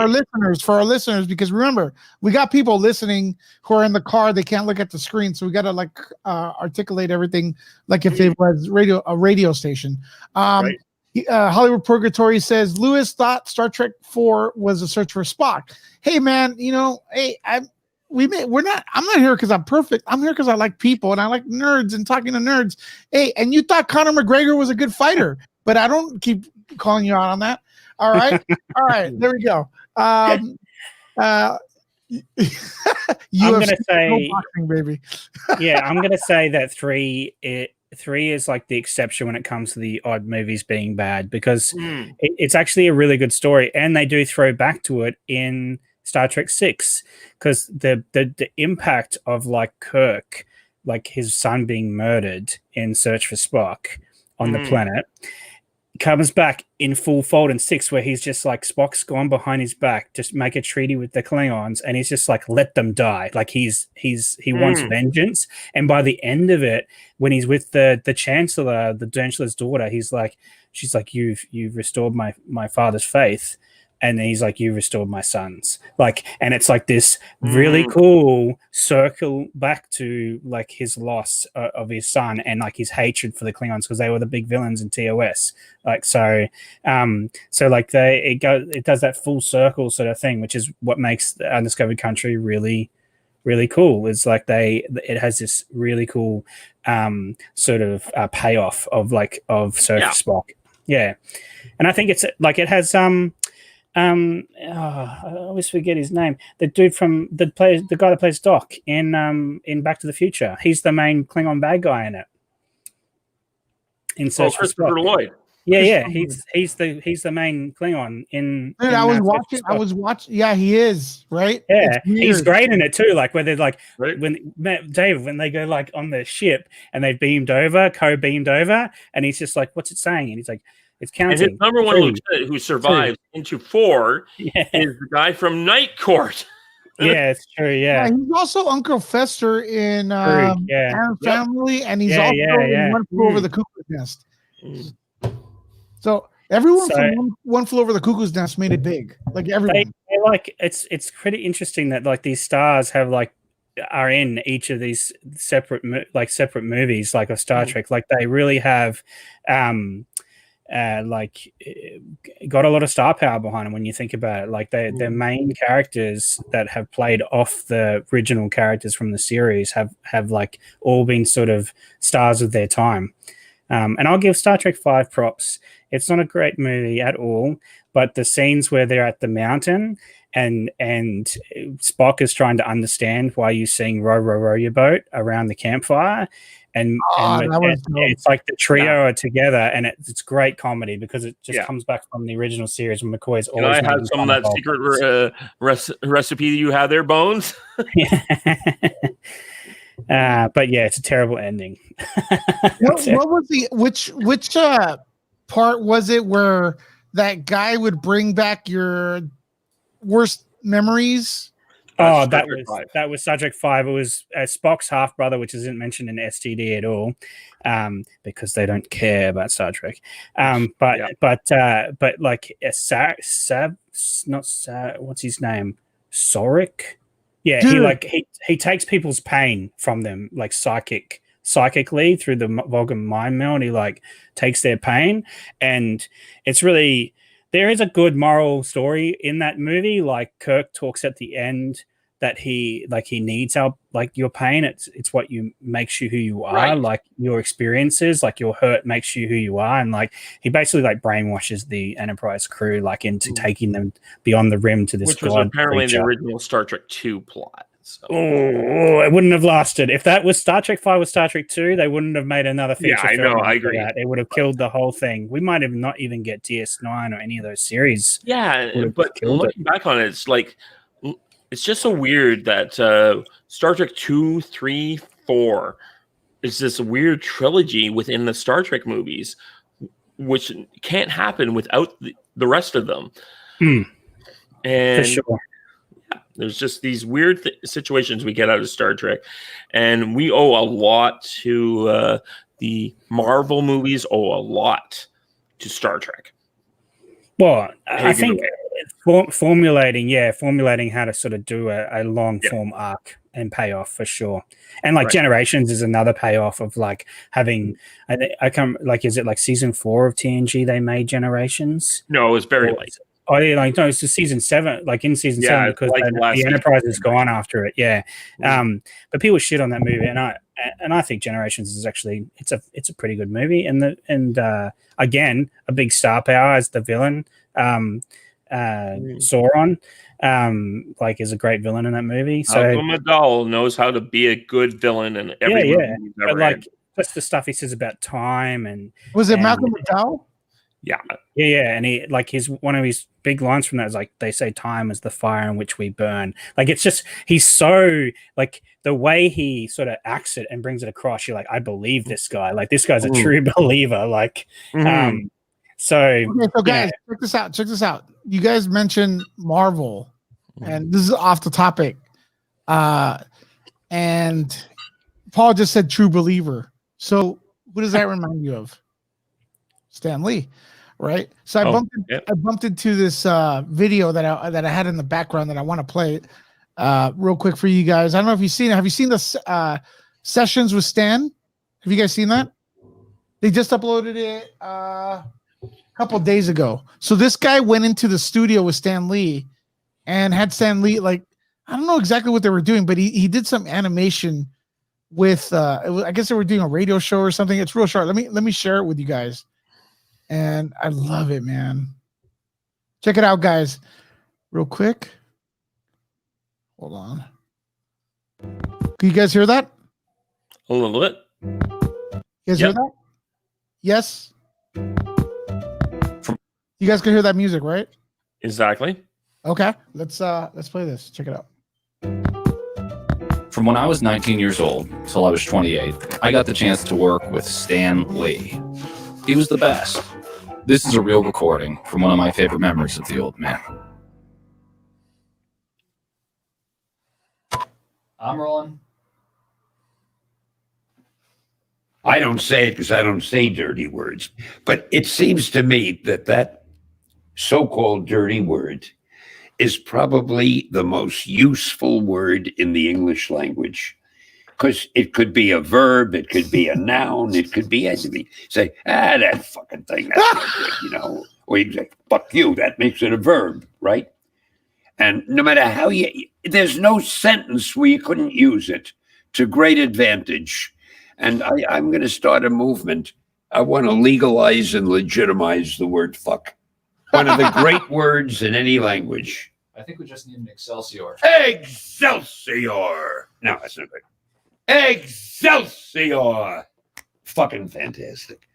our listeners, because remember, we got people listening who are in the car. They can't look at the screen, so we got to like articulate everything like if it was a radio station. Right. Hollywood Purgatory says Lewis thought Star Trek 4 was a search for Spock. Hey man, I'm not here because I'm perfect. I'm here because I like people and I like nerds and talking to nerds. Hey, and you thought Conor McGregor was a good fighter, but I don't keep calling you out on that. All right. All right. There we go. I'm gonna say, boxing, baby. Yeah, I'm gonna say that 3 is like the exception when it comes to the odd movies being bad, because it's actually a really good story, and they do throw back to it in Star Trek 6, because the impact of like Kirk, like his son being murdered in Search for Spock on the planet, comes back in full fold in 6, where he's just like, Spock's gone behind his back, just make a treaty with the Klingons, and he's just like, let them die. Like he wants vengeance. And by the end of it, when he's with the Chancellor, the Chancellor's daughter, she's like, you've restored my father's faith. And then he's like, you restored my sons. Like, and it's like this really cool circle back to like his loss of his son and like his hatred for the Klingons, because they were the big villains in TOS. Like, so like it does that full circle sort of thing, which is what makes the Undiscovered Country really, really cool. It's like it has this really cool sort of payoff of Search for Spock. Yeah. And I think it's like, it has I always forget his name. The dude the guy that plays Doc in Back to the Future. He's the main Klingon bad guy in it. In Search for Spock. Lloyd. Yeah. He's the main Klingon in. Dude, I was watching. Yeah, he is, right? Yeah, he's great in it too. Like where they're like, when they go like on the ship and they've co-beamed over, and he's just like, what's it saying? And he's like, it's counting. And his number one lieutenant who survived into 4 is the guy from Night Court. Yeah, it's true. Yeah, he's also Uncle Fester in Iron Family, and he's also in One Flew Over the Cuckoo's Nest. So everyone from One Flew Over the Cuckoo's Nest made it big. Like everyone. They like it's pretty interesting that like these stars have like are in each of these separate movies like of Star Trek. Like they really have got a lot of star power behind them when you think about it. Like they're main characters that have played off the original characters from the series have like all been sort of stars of their time. And I'll give Star Trek 5 props. It's not a great movie at all, but the scenes where they're at the mountain and Spock is trying to understand why you sing "Row, row, row your boat" around the campfire, and it's like the trio are together, and it's great comedy because it just comes back from the original series when McCoy's always. Can I have some of that secret recipe that you have there, Bones? But yeah, it's a terrible ending. What was which part was it where that guy would bring back your worst memories? Oh, that was Star Trek 5. It was Spock's half brother, which isn't mentioned in STD at all, because they don't care about Star Trek. But like what's his name? Sorik. Yeah, dude. He takes people's pain from them, like psychically through the Vulcan mind meld. He like takes their pain, and it's really, there is a good moral story in that movie. Like Kirk talks at the end that he needs your pain. It's what makes you who you are. Right. Like your experiences, like your hurt makes you who you are. And like he basically like brainwashes the Enterprise crew like into taking them beyond the rim to this which was apparently creature. The original Star Trek 2 plot. So. Oh, it wouldn't have lasted. If that was Star Trek 5 or Star Trek 2, they wouldn't have made another feature I film. know, I after agree. that. It would have killed the whole thing. We might have not even get DS9 or any of those series. Yeah, but looking back on it, it's like it's just so weird that Star Trek 2, 3, 4 is this weird trilogy within the Star Trek movies, which can't happen without the rest of them. And for sure. There's just these weird situations we get out of Star Trek, and we owe a lot to the Marvel movies. Owe a lot to Star Trek. Well, I think formulating how to sort of do a long form arc and payoff for sure. And like Generations is another payoff of like having. I come like, is it like season 4 of TNG they made Generations? No, it was very late. Oh yeah, like no, it's just season 7. Like in season 7 because like the Enterprise has gone after it. Yeah, but people shit on that movie, and I think Generations is actually it's a pretty good movie, and again a big star power as the villain. Sauron, like is a great villain in that movie. So Malcolm McDowell knows how to be a good villain in every movie he's ever but like in. just the stuff he says about time and was it Malcolm McDowell? Yeah, and he like one of his big lines from that is like they say time is the fire in which we burn. Like it's just he's so like the way he sort of acts it and brings it across. You're like, I believe this guy. Like this guy's a true believer. Like, so guys, check this out. You guys mentioned Marvel, and this is off the topic. And Paul just said true believer. So what does that remind you of? Stan Lee. Right, so I bumped into this video that I had in the background that I want to play real quick for you guys. I don't know if you've seen it. Have you seen the Sessions with Stan? Have you guys seen that? They just uploaded it a couple of days ago. So this guy went into the studio with Stan Lee and had Stan Lee, like, I don't know exactly what they were doing, but he did some animation with I guess they were doing a radio show or something. It's real short. Let me share it with you guys. And I love it, man. Check it out, guys. Real quick. Hold on. Can you guys hear that? A little bit. You guys hear that? Yes. You guys can hear that music, right? Exactly. Okay. Let's play this. Check it out. From when I was 19 years old till I was 28, I got the chance to work with Stan Lee. He was the best. This is a real recording from one of my favorite memories of the old man. I'm rolling. I don't say it because I don't say dirty words, but it seems to me that so-called dirty word is probably the most useful word in the English language. Because it could be a verb, it could be a noun, it could be anything. Say, that fucking thing, that's not good, you know. Or you say, fuck you, that makes it a verb, right? And no matter how there's no sentence where you couldn't use it to great advantage. And I'm going to start a movement. I want to legalize and legitimize the word fuck. One of the great words in any language. I think we just need an Excelsior. Excelsior! No, that's not good. Excelsior! Fucking fantastic.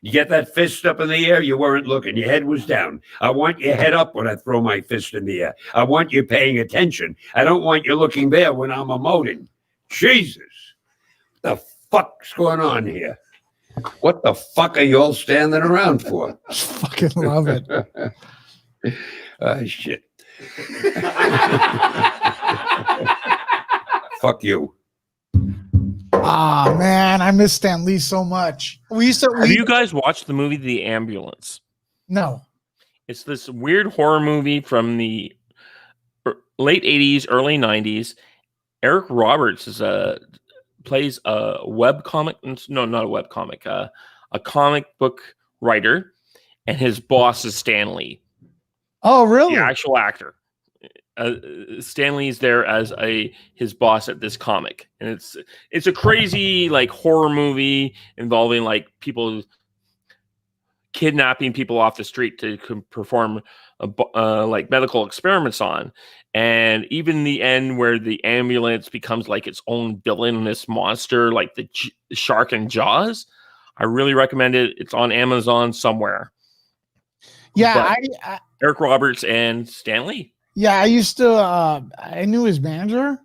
You get that fist up in the air, you weren't looking. Your head was down. I want your head up when I throw my fist in the air. I want you paying attention. I don't want you looking there when I'm emoting. Jesus. The fuck's going on here? What the fuck are you all standing around for? I fucking love it. Shit. Fuck you. Ah, man, I miss Stan Lee so much. Have you guys watched the movie The Ambulance? No. It's this weird horror movie from the late 80s, early 90s. Eric Roberts plays a web comic. No, not a web comic. A comic book writer, and his boss is Stan Lee. Oh, really? The actual actor. Stan Lee's there as his boss at this comic, and it's a crazy like horror movie involving like people kidnapping people off the street to perform like medical experiments on. And even the end where the ambulance becomes like its own villainous monster, like the shark in Jaws, I really recommend it. It's on Amazon somewhere. Yeah, But Eric Roberts and Stan Lee. Yeah, I used to. I knew his manager,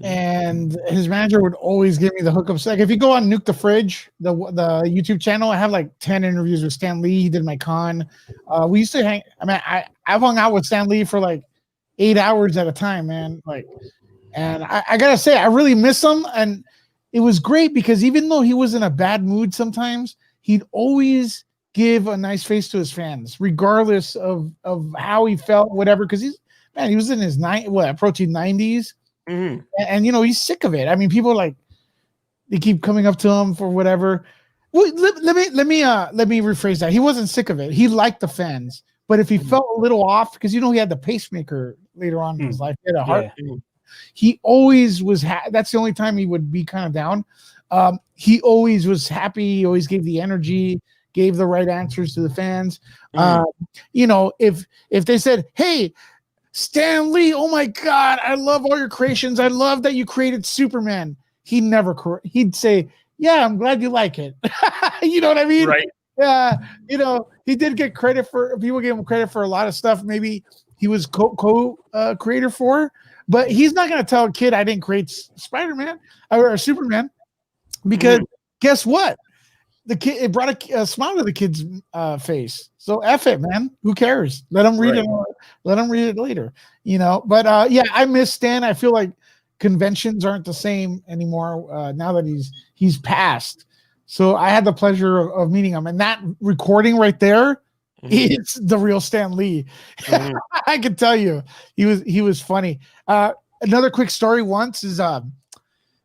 and his manager would always give me the hookups. Like if you go on Nuke the Fridge, the YouTube channel, I have like 10 interviews with Stan Lee. He did my con. We used to hang. I mean, I've hung out with Stan Lee for like 8 hours at a time, man. Like, and I gotta say, I really miss him. And it was great because even though he was in a bad mood sometimes, he'd always give a nice face to his fans, regardless of how he felt, whatever. Because he was in his approaching 90s, and he's sick of it. I mean, people like they keep coming up to him for whatever. Well, let me rephrase that. He wasn't sick of it. He liked the fans, but if he felt a little off, because he had the pacemaker later on in his life, he had a heart. Yeah. He always was. That's the only time he would be kind of down. He always was happy. He always gave the energy, gave the right answers to the fans. If they said, "Hey, Stan Lee, oh my God, I love all your creations. I love that you created Superman." He'd say, "Yeah, I'm glad you like it." You know what I mean? Right. Yeah. He did get credit people gave him credit for a lot of stuff. Maybe he was co-creator for, but he's not going to tell a kid I didn't create Spider-Man or Superman, because guess what? It brought a smile to the kid's face. So F it, man. Who cares? Let him read it. Let him read it later. But I miss Stan. I feel like conventions aren't the same anymore now that he's passed. So I had the pleasure of meeting him, and that recording right there is the real Stan Lee. I can tell you, he was funny. Another quick story once is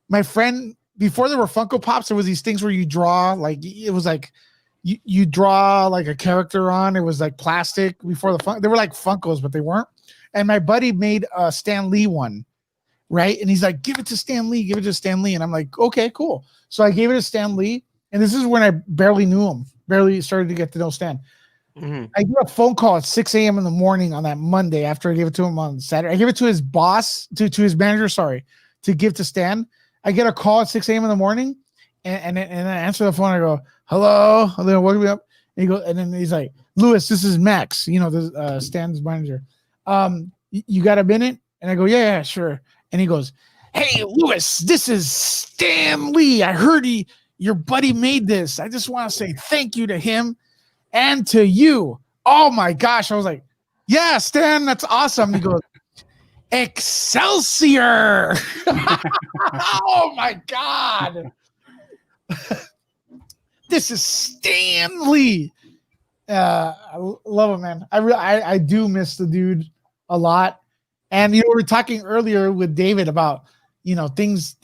my friend. Before there were Funko Pops, there was these things where you draw, like it was like you draw like a character on. It was like plastic before they were like Funkos, but they weren't. And my buddy made a Stan Lee one, right? And he's like, "Give it to Stan Lee, give it to Stan Lee." And I'm like, "Okay, cool." So I gave it to Stan Lee, and this is when I barely knew him, barely started to get to know Stan. I get a phone call at 6 a.m. in the morning on that Monday after I gave it to him on Saturday. I gave it to his boss, to his manager, to give to Stan. I get a call at 6 a.m. in the morning, and I answer the phone. I go, "Hello, wake me up." And then he's like, "Lewis, this is Max. This Stan's manager. You got a minute?" And I go, "Yeah, sure." And he goes, "Hey, Lewis, this is Stan Lee. I heard your buddy made this. I just want to say thank you to him and to you." Oh my gosh! I was like, "Yeah, Stan, that's awesome." He goes, "Excelsior!" Oh my God. This is Stan Lee. I love him, man. I do miss the dude a lot. And we were talking earlier with David about things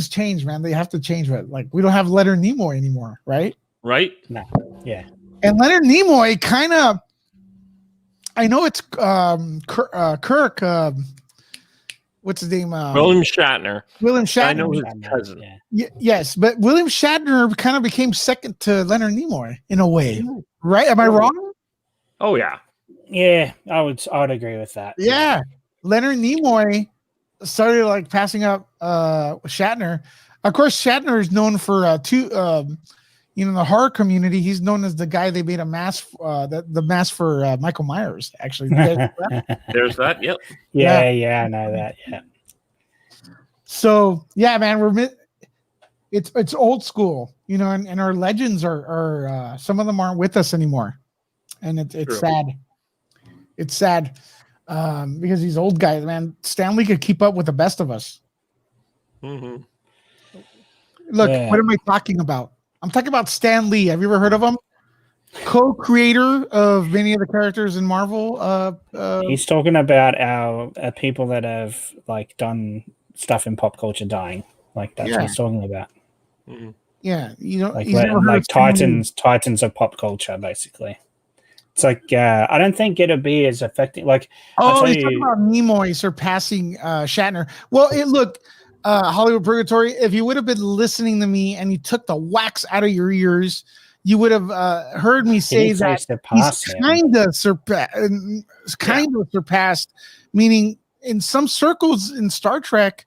change, man. They have to change, but like we don't have Leonard Nimoy anymore, right? Right. No. Yeah. And Leonard Nimoy kind of, I know it's Kirk. What's his name? William Shatner. William Shatner. I know his cousin. Yes, but William Shatner kind of became second to Leonard Nimoy in a way, right? Am I wrong? Oh yeah. Yeah, I would agree with that. Yeah. Leonard Nimoy started like passing up Shatner. Of course, Shatner is known for the horror community. He's known as the guy they made a mask, the mask for Michael Myers. Actually, there's that. Yep. Yeah, I know that. Yeah. So yeah, man, it's old school, and our legends are some of them aren't with us anymore, and it's sad. It's sad because these old guys, man. Stan Lee could keep up with the best of us. Mm-hmm. Look, what am I talking about? I'm talking about Stan Lee. Have you ever heard of him? Co-creator of many of the characters in Marvel. He's talking about our people that have like done stuff in pop culture dying. Like that's what he's talking about. Mm-hmm. Yeah, like titans of pop culture, basically. It's like I don't think it'll be as effective. Like, he's talking about Nimoy surpassing Shatner. Well, look, Hollywood Purgatory. If you would have been listening to me and you took the wax out of your ears, you would have heard me say didn't say that surpass he's him. kind of surpassed, meaning in some circles in Star Trek,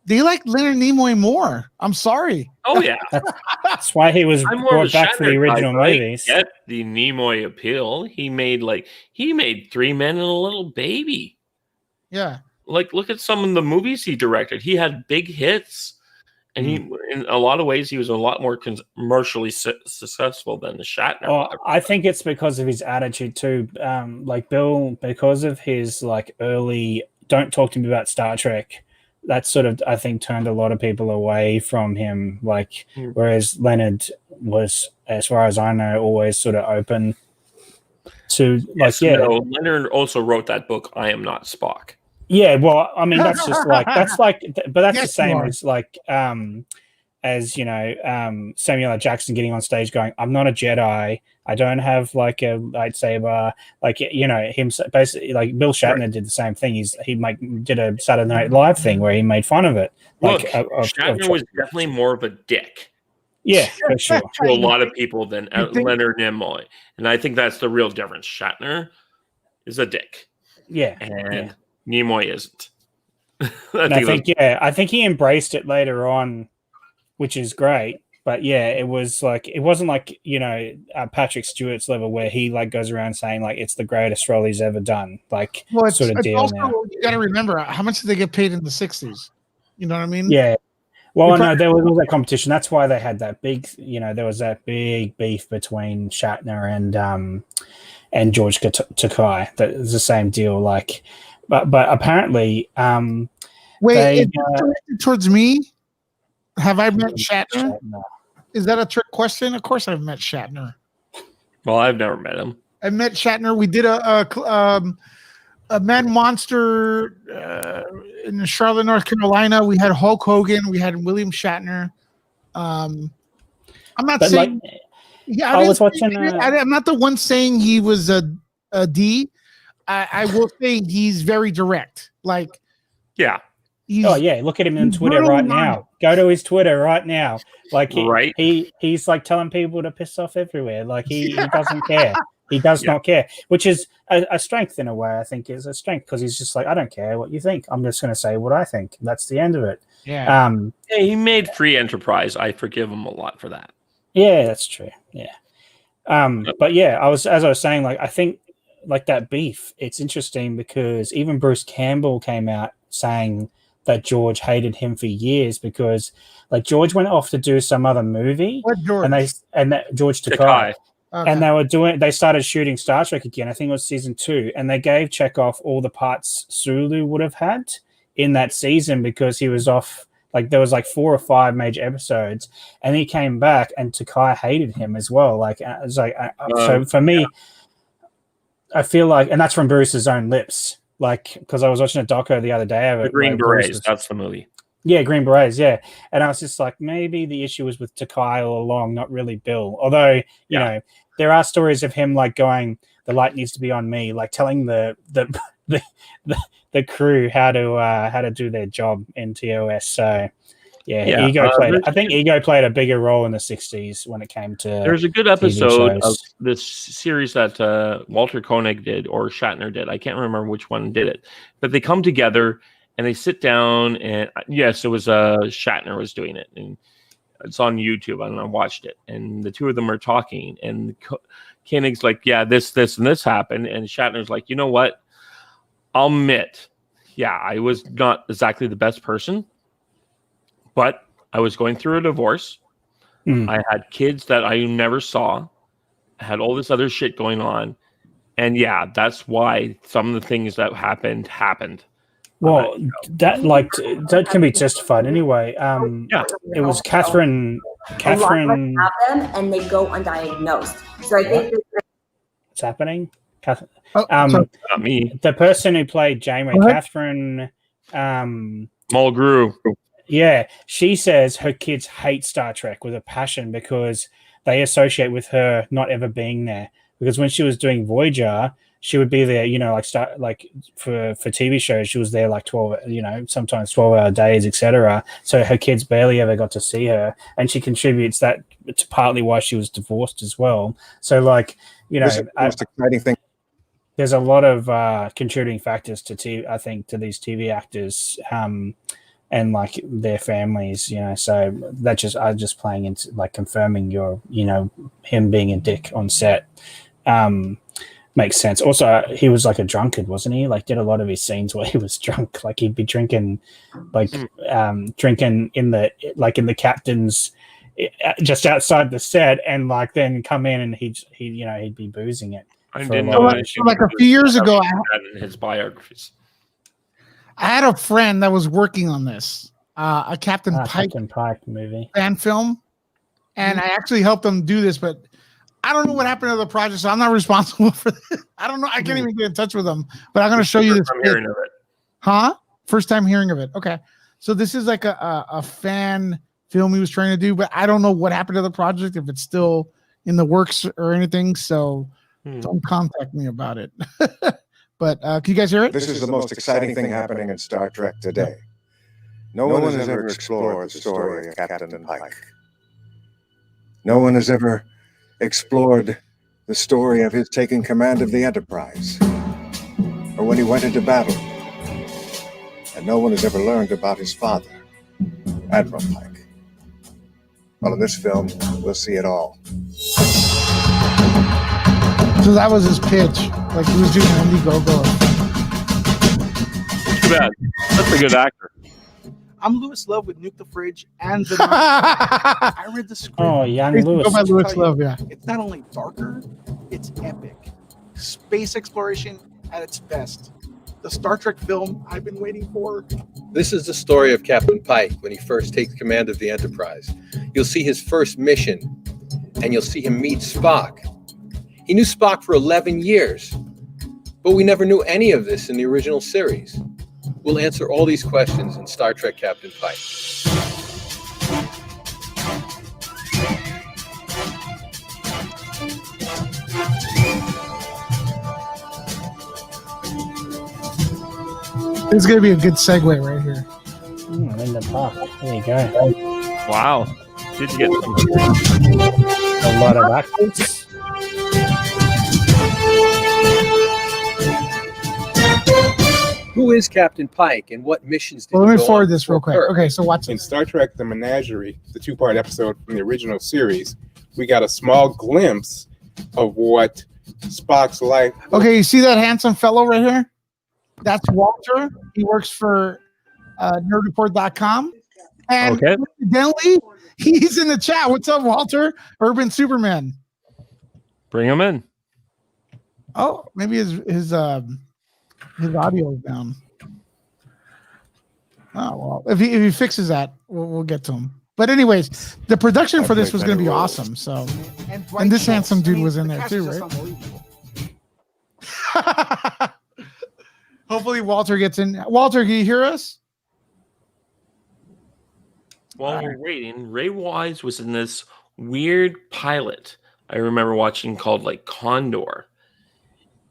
they like Leonard Nimoy more. I'm sorry. Oh yeah, That's why he was I'm more of brought a back for the Shatner original guy, but I movies. get the Nimoy appeal. He made 3 Men and a Little Baby. Yeah. Like, look at some of the movies he directed. He had big hits, and he, in a lot of ways, he was a lot more commercially successful than the Shatner. Oh, I think it's because of his attitude too. Like Bill, because of his like early "don't talk to me about Star Trek," that sort of I think turned a lot of people away from him. Like, whereas Leonard was, as far as I know, always sort of open to like, Leonard also wrote that book, I Am Not Spock. Yeah, well, I mean, that's just like but that's the Yes, same you are. as like as you know, Samuel L. Jackson getting on stage going, "I'm not a Jedi. I don't have like a lightsaber." Like, you know, him basically like Bill Shatner did the same thing. He did a Saturday Night Live thing where he made fun of it. Like, Look, Shatner was definitely more of a dick. Yeah, for sure. To a lot of people than You think- Leonard Nimoy, and I think that's the real difference. Shatner is a dick, Yeah, and Nimoy isn't. I think he embraced it later on, which is great. But yeah, it wasn't like, you know, Patrick Stewart's level where he like goes around saying like it's the greatest role he's ever done. Like, Well, it's, sort of it's deal also, now. you got to remember how much did they get paid in the 60s? You know what I mean? Yeah. Well, If no, there was all that competition. That's why they had that big, you know, there was that big beef between Shatner and George Takei. That was the same deal. Like, but apparently, Wait, is this directed towards me? Have I met Shatner? Is that a trick question? Of course, I've met Shatner. Well, I've never met him. I met Shatner. We did a Man Monster in Charlotte, North Carolina. We had Hulk Hogan. We had William Shatner. I'm not But saying. like, Yeah, I was watching. I'm not the one saying he was a D. I will say he's very direct. Like, Yeah, he's, Oh yeah, look at him on he's Twitter brutally right now. Go to his Twitter right now. Like Right. he's like telling people to piss off everywhere. Like he doesn't care. He does not care, which is a strength in a way. I think is a strength because he's just like, I don't care what you think. I'm just going to say what I think. That's the end of it. Yeah. Yeah, he made Free Enterprise. I forgive him a lot for that. Yeah, that's true. Yeah. But yeah, as I was saying, like I think like that beef, it's interesting because even Bruce Campbell came out saying that George hated him for years because like George went off to do some other movie What George? and that George Takei. Takei. Okay. And they started shooting Star Trek again. I think it was season 2, and they gave Chekhov all the parts Sulu would have had in that season because he was off. Like there was like 4 or 5 major episodes, and he came back, and Takei hated him as well. Like it was like so for me, I feel like, and that's from Bruce's own lips. Like because I was watching a doco the other day of it. The Green like, Bruce Berets. was- That's the movie. yeah, Green Berets, yeah. And I was just like, maybe the issue was with Takei all along, not really Bill. Although, you know, there are stories of him like going, the light needs to be on me, like telling the crew how to do their job in TOS. So Yeah, Ego played. I think Ego played a bigger role in the '60s when it came to. There's a good episode of shows. this series that Walter Koenig did or Shatner did. I can't remember which one did it, but they come together and they sit down. And yes, it was Shatner was doing it, and it's on YouTube. And I watched it, and the two of them are talking, and Koenig's like, "Yeah, this, and this happened," and Shatner's like, "You know what? I'll admit, yeah, I was not exactly the best person, but I was going through a divorce. I had kids that I never saw. I had all this other shit going on. And yeah, that's why some of the things that happened. Well, that can be justified anyway. It was Catherine. A lot of us have them, and they go undiagnosed. So I think What's happening? Catherine. sorry. Not me. The person who played Janeway, What? Catherine. Mulgrew. Yeah, she says her kids hate Star Trek with a passion because they associate with her not ever being there. Because when she was doing Voyager, she would be there, like for TV shows, she was there like 12, sometimes 12-hour days, etc. So her kids barely ever got to see her, and she contributes that to partly why she was divorced as well. So like, This is the most exciting thing. there's a lot of contributing factors to I think to these TV actors and like their families, so that I'm just playing into like confirming your, him being a dick on set makes sense. Also, he was like a drunkard, wasn't he? Like did a lot of his scenes where he was drunk, like he'd be drinking, like drinking in the captain's just outside the set, and like then come in and he'd be boozing it. I didn't So know like a few years ago, in his biographies. I had a friend that was working on this, a Captain Pike movie fan film, and I actually helped them do this, but I don't know what happened to the project, so I'm not responsible for this. I don't know. I can't even get in touch with them, but I'm going to show you this. I'm hearing of it. Huh? First time hearing of it. Okay. So this is like a fan film he was trying to do, but I don't know what happened to the project, if it's still in the works or anything. So don't contact me about it. But can you guys hear it? This is the most exciting thing happening in Star Trek today. No one has ever explored the story of Captain Pike. No one has ever explored the story of his taking command of the Enterprise, or when he went into battle. And no one has ever learned about his father, Admiral Pike. Well, in this film, we'll see it all. So that was his pitch. Like he was doing Indiegogo. Too bad. That's a good actor. I'm Lewis Love with Nuke the Fridge and the I read the script. Oh, young Go by Lewis. Lewis Love, yeah. It's not only darker, it's epic. Space exploration at its best. The Star Trek film I've been waiting for. This is the story of Captain Pike when he first takes command of the Enterprise. You'll see his first mission, and you'll see him meet Spock. He knew Spock for 11 years, but we never knew any of this in the original series. We'll answer all these questions in Star Trek Captain Pike. This is going to be a good segue right here. In the park. There you go. Wow. Did you get A lot of actors. Who is Captain Pike, and what missions did Well, he let me go forward on this for real quick. Kirk? Okay, so watch In this. Star Trek The Menagerie, the two-part episode from the original series, we got a small glimpse of what Spock's life. Okay, you see that handsome fellow right here? That's Walter. He works for nerdreport.com. And Okay. incidentally, he's in the chat. What's up, Walter? Urban Superman. Bring him in. Oh, maybe his audio is down. Oh well, if he fixes that, we'll get to him. But anyways, the production for this was going to be awesome. So, and this handsome dude was in there too, right? Hopefully, Walter gets in. Walter, can you hear us? While we're waiting, Ray Wise was in this weird pilot I remember watching called like Condor.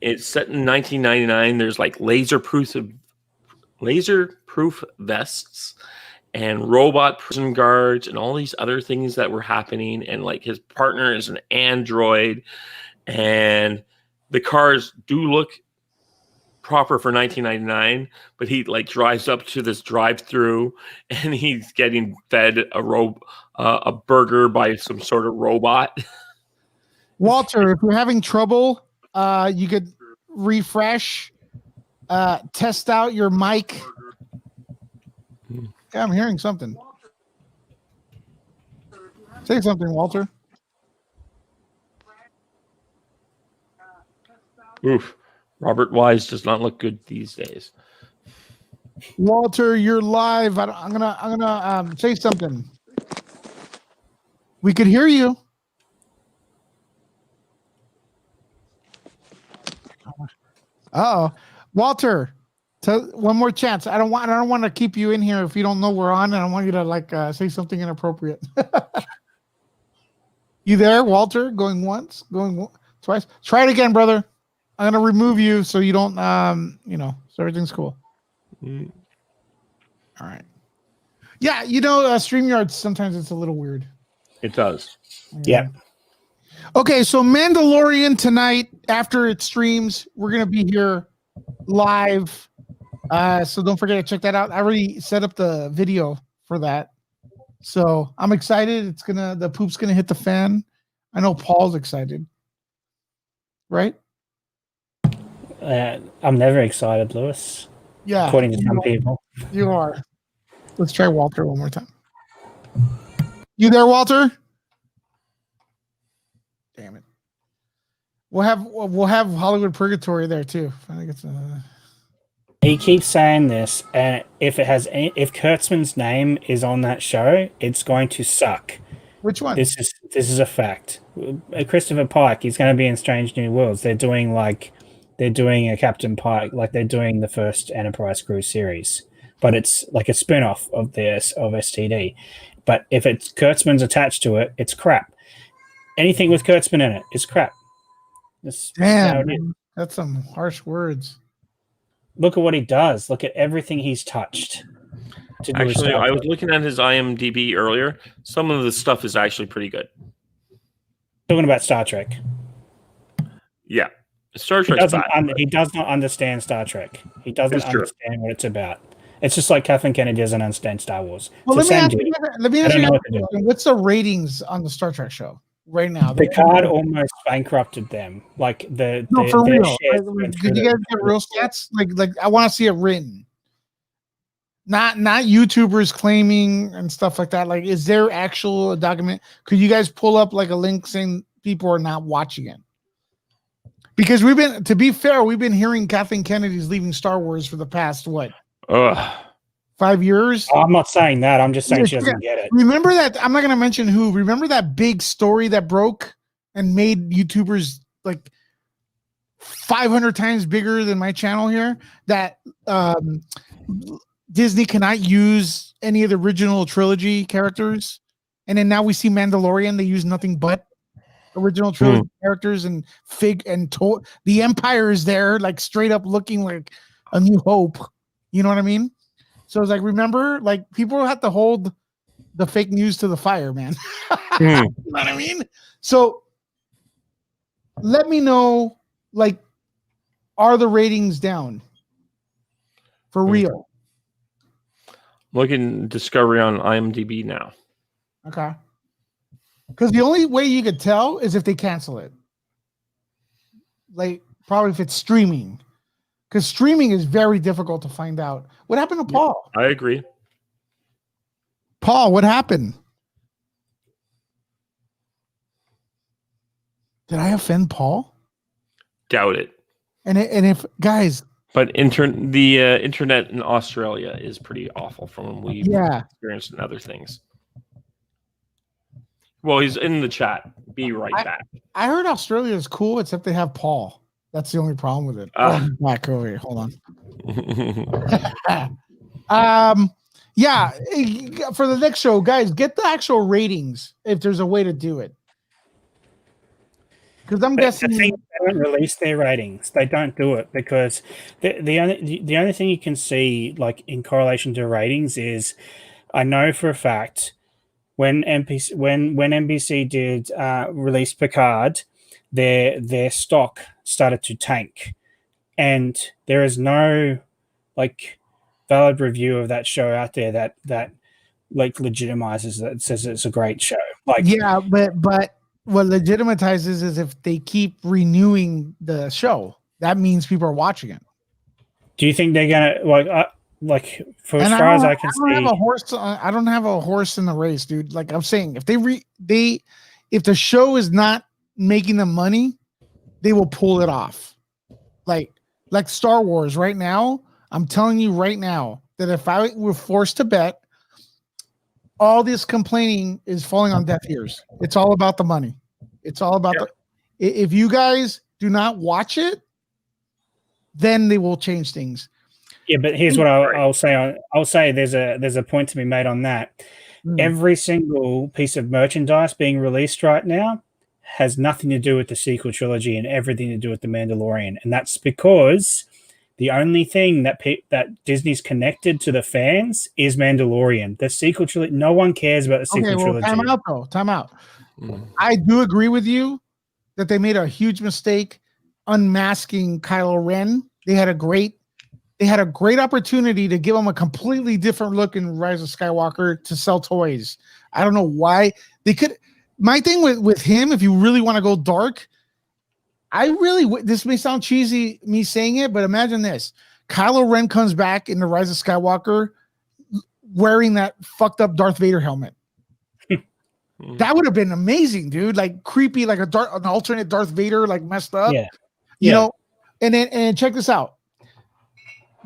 It's set in 1999. There's like laser-proof vests and robot prison guards and all these other things that were happening. And like his partner is an android, and the cars do look proper for 1999, but he like drives up to this drive-through and he's getting fed a burger by some sort of robot. Walter, if you're having trouble, you could refresh, test out your mic. Yeah, I'm hearing something. Say something, Walter. Oof. Robert Wise does not look good these days. Walter, you're live. I'm gonna say something. We could hear you. Oh, Walter, one more chance. I don't want to keep you in here if you don't know we're on. I don't want you to like say something inappropriate. You there, Walter? Going once, going twice. Try it again, brother. I'm gonna remove you so you don't so everything's cool. Mm. All right. Yeah, StreamYard sometimes it's a little weird. It does. Yeah. Okay, so Mandalorian tonight after it streams, we're gonna be here live. So don't forget to check that out. I already set up the video for that. So I'm excited. The poop's gonna hit the fan. I know Paul's excited. Right? I'm never excited, Lewis. Yeah. According to some people. You are. Let's try Walter one more time. You there, Walter? Damn it. We'll have Hollywood Purgatory there too. I think it's He keeps saying this, and if Kurtzman's name is on that show, it's going to suck. Which one? This is a fact. Christopher Pike, he's going to be in Strange New Worlds. They're doing a Captain Pike, like they're doing the first Enterprise crew series, but it's like a spin-off of STD. But if it's Kurtzman's attached to it, it's crap. Anything with Kurtzman in it is crap. Damn, that's some harsh words. Look at what he does. Look at everything he's touched. Actually, I was looking at his IMDb earlier. Some of the stuff is actually pretty good. Talking about Star Trek. Yeah. Star Trek. He does not understand Star Trek. He doesn't understand what it's about. It's just like Kathleen Kennedy doesn't understand Star Wars. Well, let me ask you what's the ratings on the Star Trek show right now? Picard almost bankrupted them. Like for real. Did you guys get real stats? Like I want to see it written. Not YouTubers claiming and stuff like that. Like, is there actual document? Could you guys pull up like a link saying people are not watching it? Because to be fair, we've been hearing Kathleen Kennedy's leaving Star Wars for the past 5 years. I'm not saying that. I'm just saying she doesn't get it. Remember that? I'm not going to mention who. Remember that big story that broke and made YouTubers like 500 times bigger than my channel here? That Disney cannot use any of the original trilogy characters, and then now we see Mandalorian. They use nothing but original trilogy characters, and the Empire is there, like straight up looking like A New Hope. You know what I mean? So it's like, remember, like people have to hold the fake news to the fire, man. You know what I mean? So let me know, like, are the ratings down for real? Looking Discovery on IMDb now. Okay. Because the only way you could tell is if they cancel it. Like, probably if it's streaming. Because streaming is very difficult to find out. What happened to Paul? I agree. Paul, what happened? Did I offend Paul? Doubt it. And if, guys... But the internet in Australia is pretty awful from what we've experienced in other things. Well, he's in the chat. Be right back. I heard Australia is cool, except they have Paul. That's the only problem with it. Back over here. Hold on. Yeah. For the next show, guys, get the actual ratings if there's a way to do it. Because I'm guessing they don't release their ratings. They don't do it because the only thing you can see, like in correlation to ratings, is I know for a fact when NBC did release Picard, their stock started to tank, and there is no like valid review of that show out there that like legitimizes that, says it's a great show. Like but what legitimizes is if they keep renewing the show, that means people are watching it. Do you think they're gonna like for as far as I can see? I don't have a horse in the race, dude. Like I'm saying, if if the show is not making them money, they will pull it off. Like Star Wars right now, I'm telling you right now that if I were forced to bet, all this complaining is falling on deaf ears. It's all about the money. It's all about if you guys do not watch it, then they will change things. Yeah, but here's what I'll say. I'll say there's a point to be made on that. Every single piece of merchandise being released right now has nothing to do with the sequel trilogy and everything to do with the Mandalorian, and that's because the only thing that Disney's connected to the fans is Mandalorian. The sequel trilogy, no one cares about the sequel trilogy. Time out, though. Time out. Mm. I do agree with you that they made a huge mistake unmasking Kylo Ren. They had a great opportunity to give him a completely different look in Rise of Skywalker to sell toys. I don't know why they could. My thing with him, if you really want to go dark, this may sound cheesy, me saying it, but imagine this. Kylo Ren comes back in the Rise of Skywalker wearing that fucked up Darth Vader helmet. That would have been amazing, dude. Like creepy, like an alternate Darth Vader, like messed up. Yeah. You know, and check this out.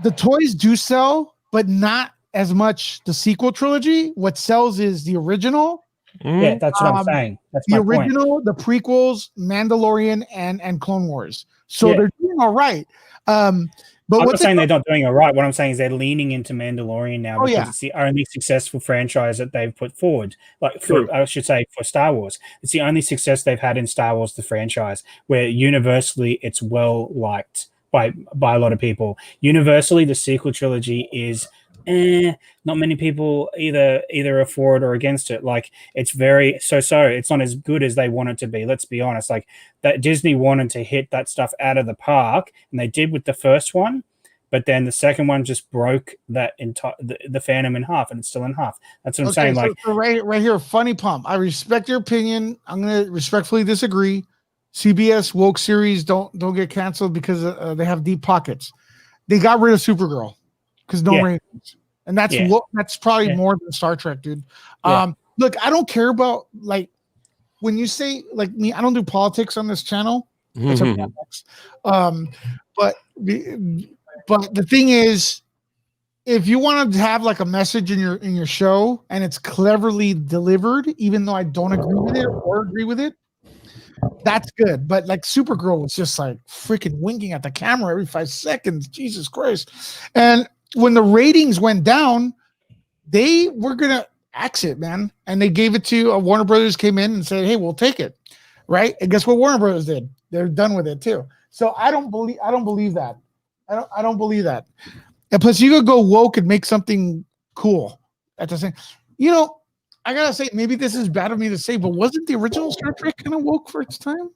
The toys do sell, but not as much the sequel trilogy. What sells is the original. Yeah, that's what I'm saying. That's the my original, point. the prequels, Mandalorian, and Clone Wars. So they're doing all right. But I'm not saying they're not doing it right. What I'm saying is they're leaning into Mandalorian now because it's the only successful franchise that they've put forward. I should say for Star Wars, it's the only success they've had in Star Wars, the franchise, where universally it's well liked by a lot of people. Universally, the sequel trilogy is not many people either are for it or against it. Like it's very so it's not as good as they want it to be. Let's be honest. Like that Disney wanted to hit that stuff out of the park, and they did with the first one, but then the second one just broke that entire the fandom in half, and it's still in half. That's what I'm saying. So right here, funny pump. I respect your opinion. I'm gonna respectfully disagree. CBS woke series don't get canceled because they have deep pockets. They got rid of Supergirl because no ratings. And that's probably more than Star Trek, dude. Look, I don't care about like when you say like me, I don't do politics on this channel. But the thing is, if you want to have like a message in your show and it's cleverly delivered, even though I don't agree with it or agree with it, that's good. But like Supergirl was just like freaking winking at the camera every 5 seconds. Jesus Christ. And when the ratings went down, they were gonna axe it, man, and they gave it to Warner Brothers. Came in and said, "Hey, we'll take it," right? And guess what? Warner Brothers did. They're done with it too. So I don't believe that. I don't believe that. And plus, you could go woke and make something cool at the same. You know, I gotta say, maybe this is bad of me to say, but wasn't the original Star Trek kind of woke for its time?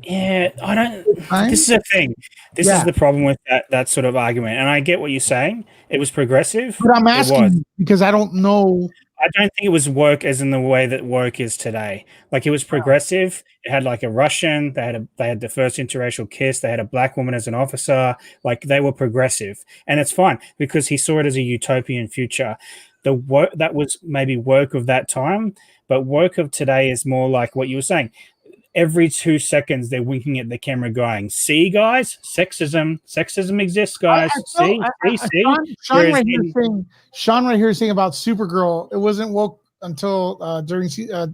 Yeah, I don't. This is a thing. This is the problem with that sort of argument, and I get what you're saying. It was progressive, but I'm asking because I don't know. I don't think it was woke as in the way that woke is today. Like it was progressive. It had like a Russian. They had the first interracial kiss. They had a black woman as an officer. Like they were progressive, and it's fine because he saw it as a utopian future. The work that was maybe woke of that time, but woke of today is more like what you were saying. Every 2 seconds, they're winking at the camera, going, "See, guys, sexism exists, guys. See." Sean right here is saying about Supergirl. It wasn't woke until during.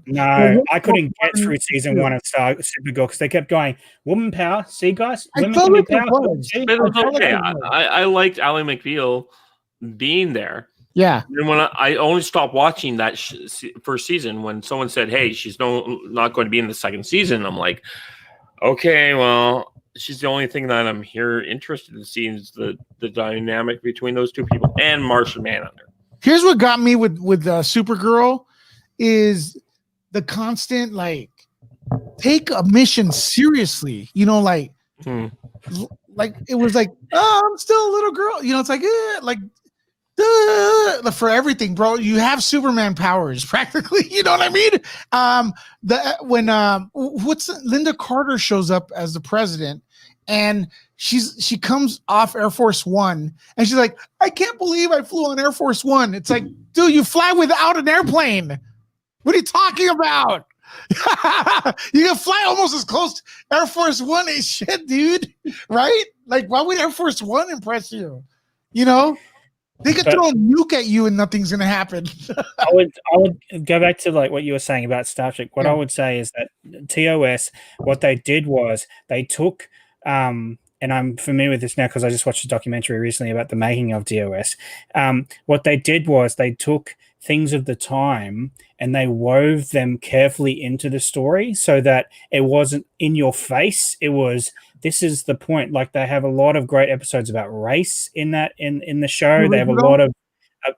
No, I couldn't get through season 1 of Supergirl because they kept going, "Woman power, see, guys, women can be powerful." I liked Ally McBeal being there. Yeah. And when I only stopped watching that first season when someone said, "Hey, she's not going to be in the second season," I'm like, okay, well, she's the only thing that I'm here interested in seeing is the dynamic between those two people and Martian Manhunter. Here's what got me with Supergirl is the constant like take a mission seriously. You know, like it was like, oh, I'm still a little girl. You know, it's like for everything, bro. You have Superman powers practically. You know what I mean? Linda Carter shows up as the president, and she comes off Air Force One, and she's like, "I can't believe I flew on Air Force One." It's like, dude, you fly without an airplane. What are you talking about? You can fly almost as close to Air Force One as shit, dude. Right? Like, why would Air Force One impress you? You know? They could throw a nuke at you and nothing's gonna happen. I would go back to like what you were saying about Star Trek. What I would say is that TOS, what they did was they took and I'm familiar with this now because I just watched a documentary recently about the making of TOS. What they did was they took things of the time and they wove them carefully into the story so that it wasn't in your face. It was, this is the point. Like, they have a lot of great episodes about race in the show. They have a lot of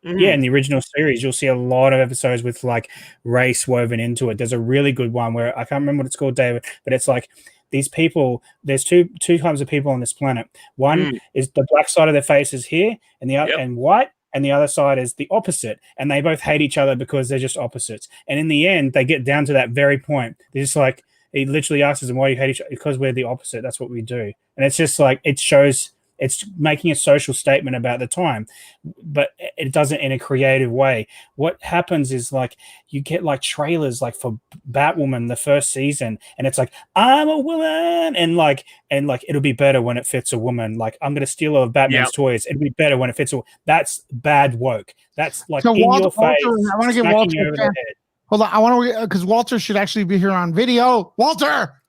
in the original series, you'll see a lot of episodes with like race woven into it. There's a really good one where I can't remember what it's called, David, but it's like these people. There's two types of people on this planet. One is the black side of their face is here, and the other and white, and the other side is the opposite. And they both hate each other because they're just opposites. And in the end, they get down to that very point. They're just like, he literally asks them, "Why do you hate each other?" Because we're the opposite. That's what we do. And it's just like, it shows. It's making a social statement about the time, but it doesn't in a creative way. What happens is like you get like trailers like for Batwoman the first season, and it's like, I'm a woman, and like it'll be better when it fits a woman. Like, I'm gonna steal all of Batman's toys. It'll be better when it fits a. That's bad woke. That's like so in your face. I want to get Walter. Hold on, I want to because Walter should actually be here on video. Walter.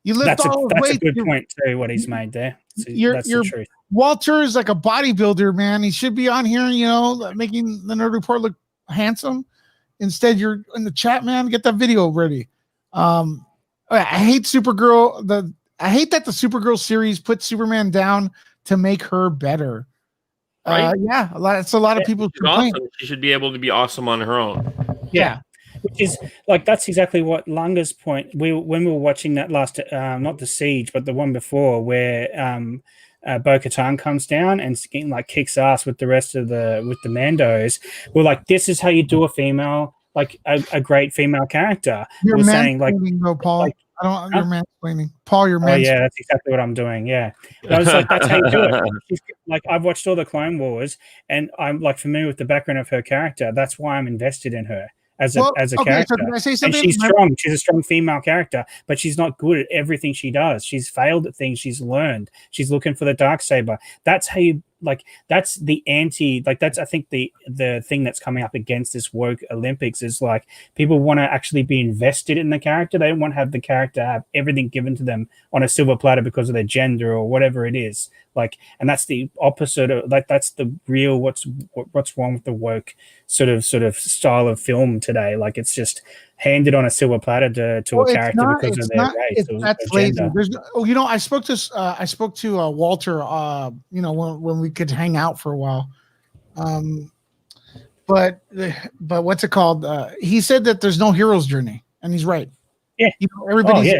You lift that's all a good point too. What he's made there. So that's the truth. Walter is like a bodybuilder, man. He should be on here, you know, making the Nerd Report look handsome. Instead, you're in the chat, man. Get that video ready. I hate Supergirl. I hate that the Supergirl series put Superman down to make her better. Right? Yeah, it's a lot of people. Awesome. She should be able to be awesome on her own. Yeah. Which is like, that's exactly what Lunga's point. When we were watching that last, not the Siege, but the one before, where Bo-Katan comes down and like kicks ass with the rest of the Mandos. We're like, this is how you do a female, like a great female character. You're saying like, though, Paul. Like, you're mansplaining, Paul. You're mansplaining. Oh yeah, that's exactly what I'm doing. Yeah, but I was like, that's how you do it. Like, I've watched all the Clone Wars, and I'm like familiar with the background of her character. That's why I'm invested in her. As a character. So can I say something? And she's strong. She's a strong female character, but she's not good at everything she does. She's failed at things she's learned. She's looking for the Darksaber. That's how you like. That's the anti. Like, that's, I think, the thing that's coming up against this woke Olympics is like, people want to actually be invested in the character. They don't want to have the character have everything given to them on a silver platter because of their gender or whatever it is. Like, and that's the opposite of like, that's the real what's wrong with the woke sort of style of film today. Like, it's just handed on a silver platter to a character because of their race. That's lazy. You know, I spoke to Walter. You know, when we could hang out for a while. But what's it called? He said that there's no hero's journey, and he's right. Yeah, you know, everybody's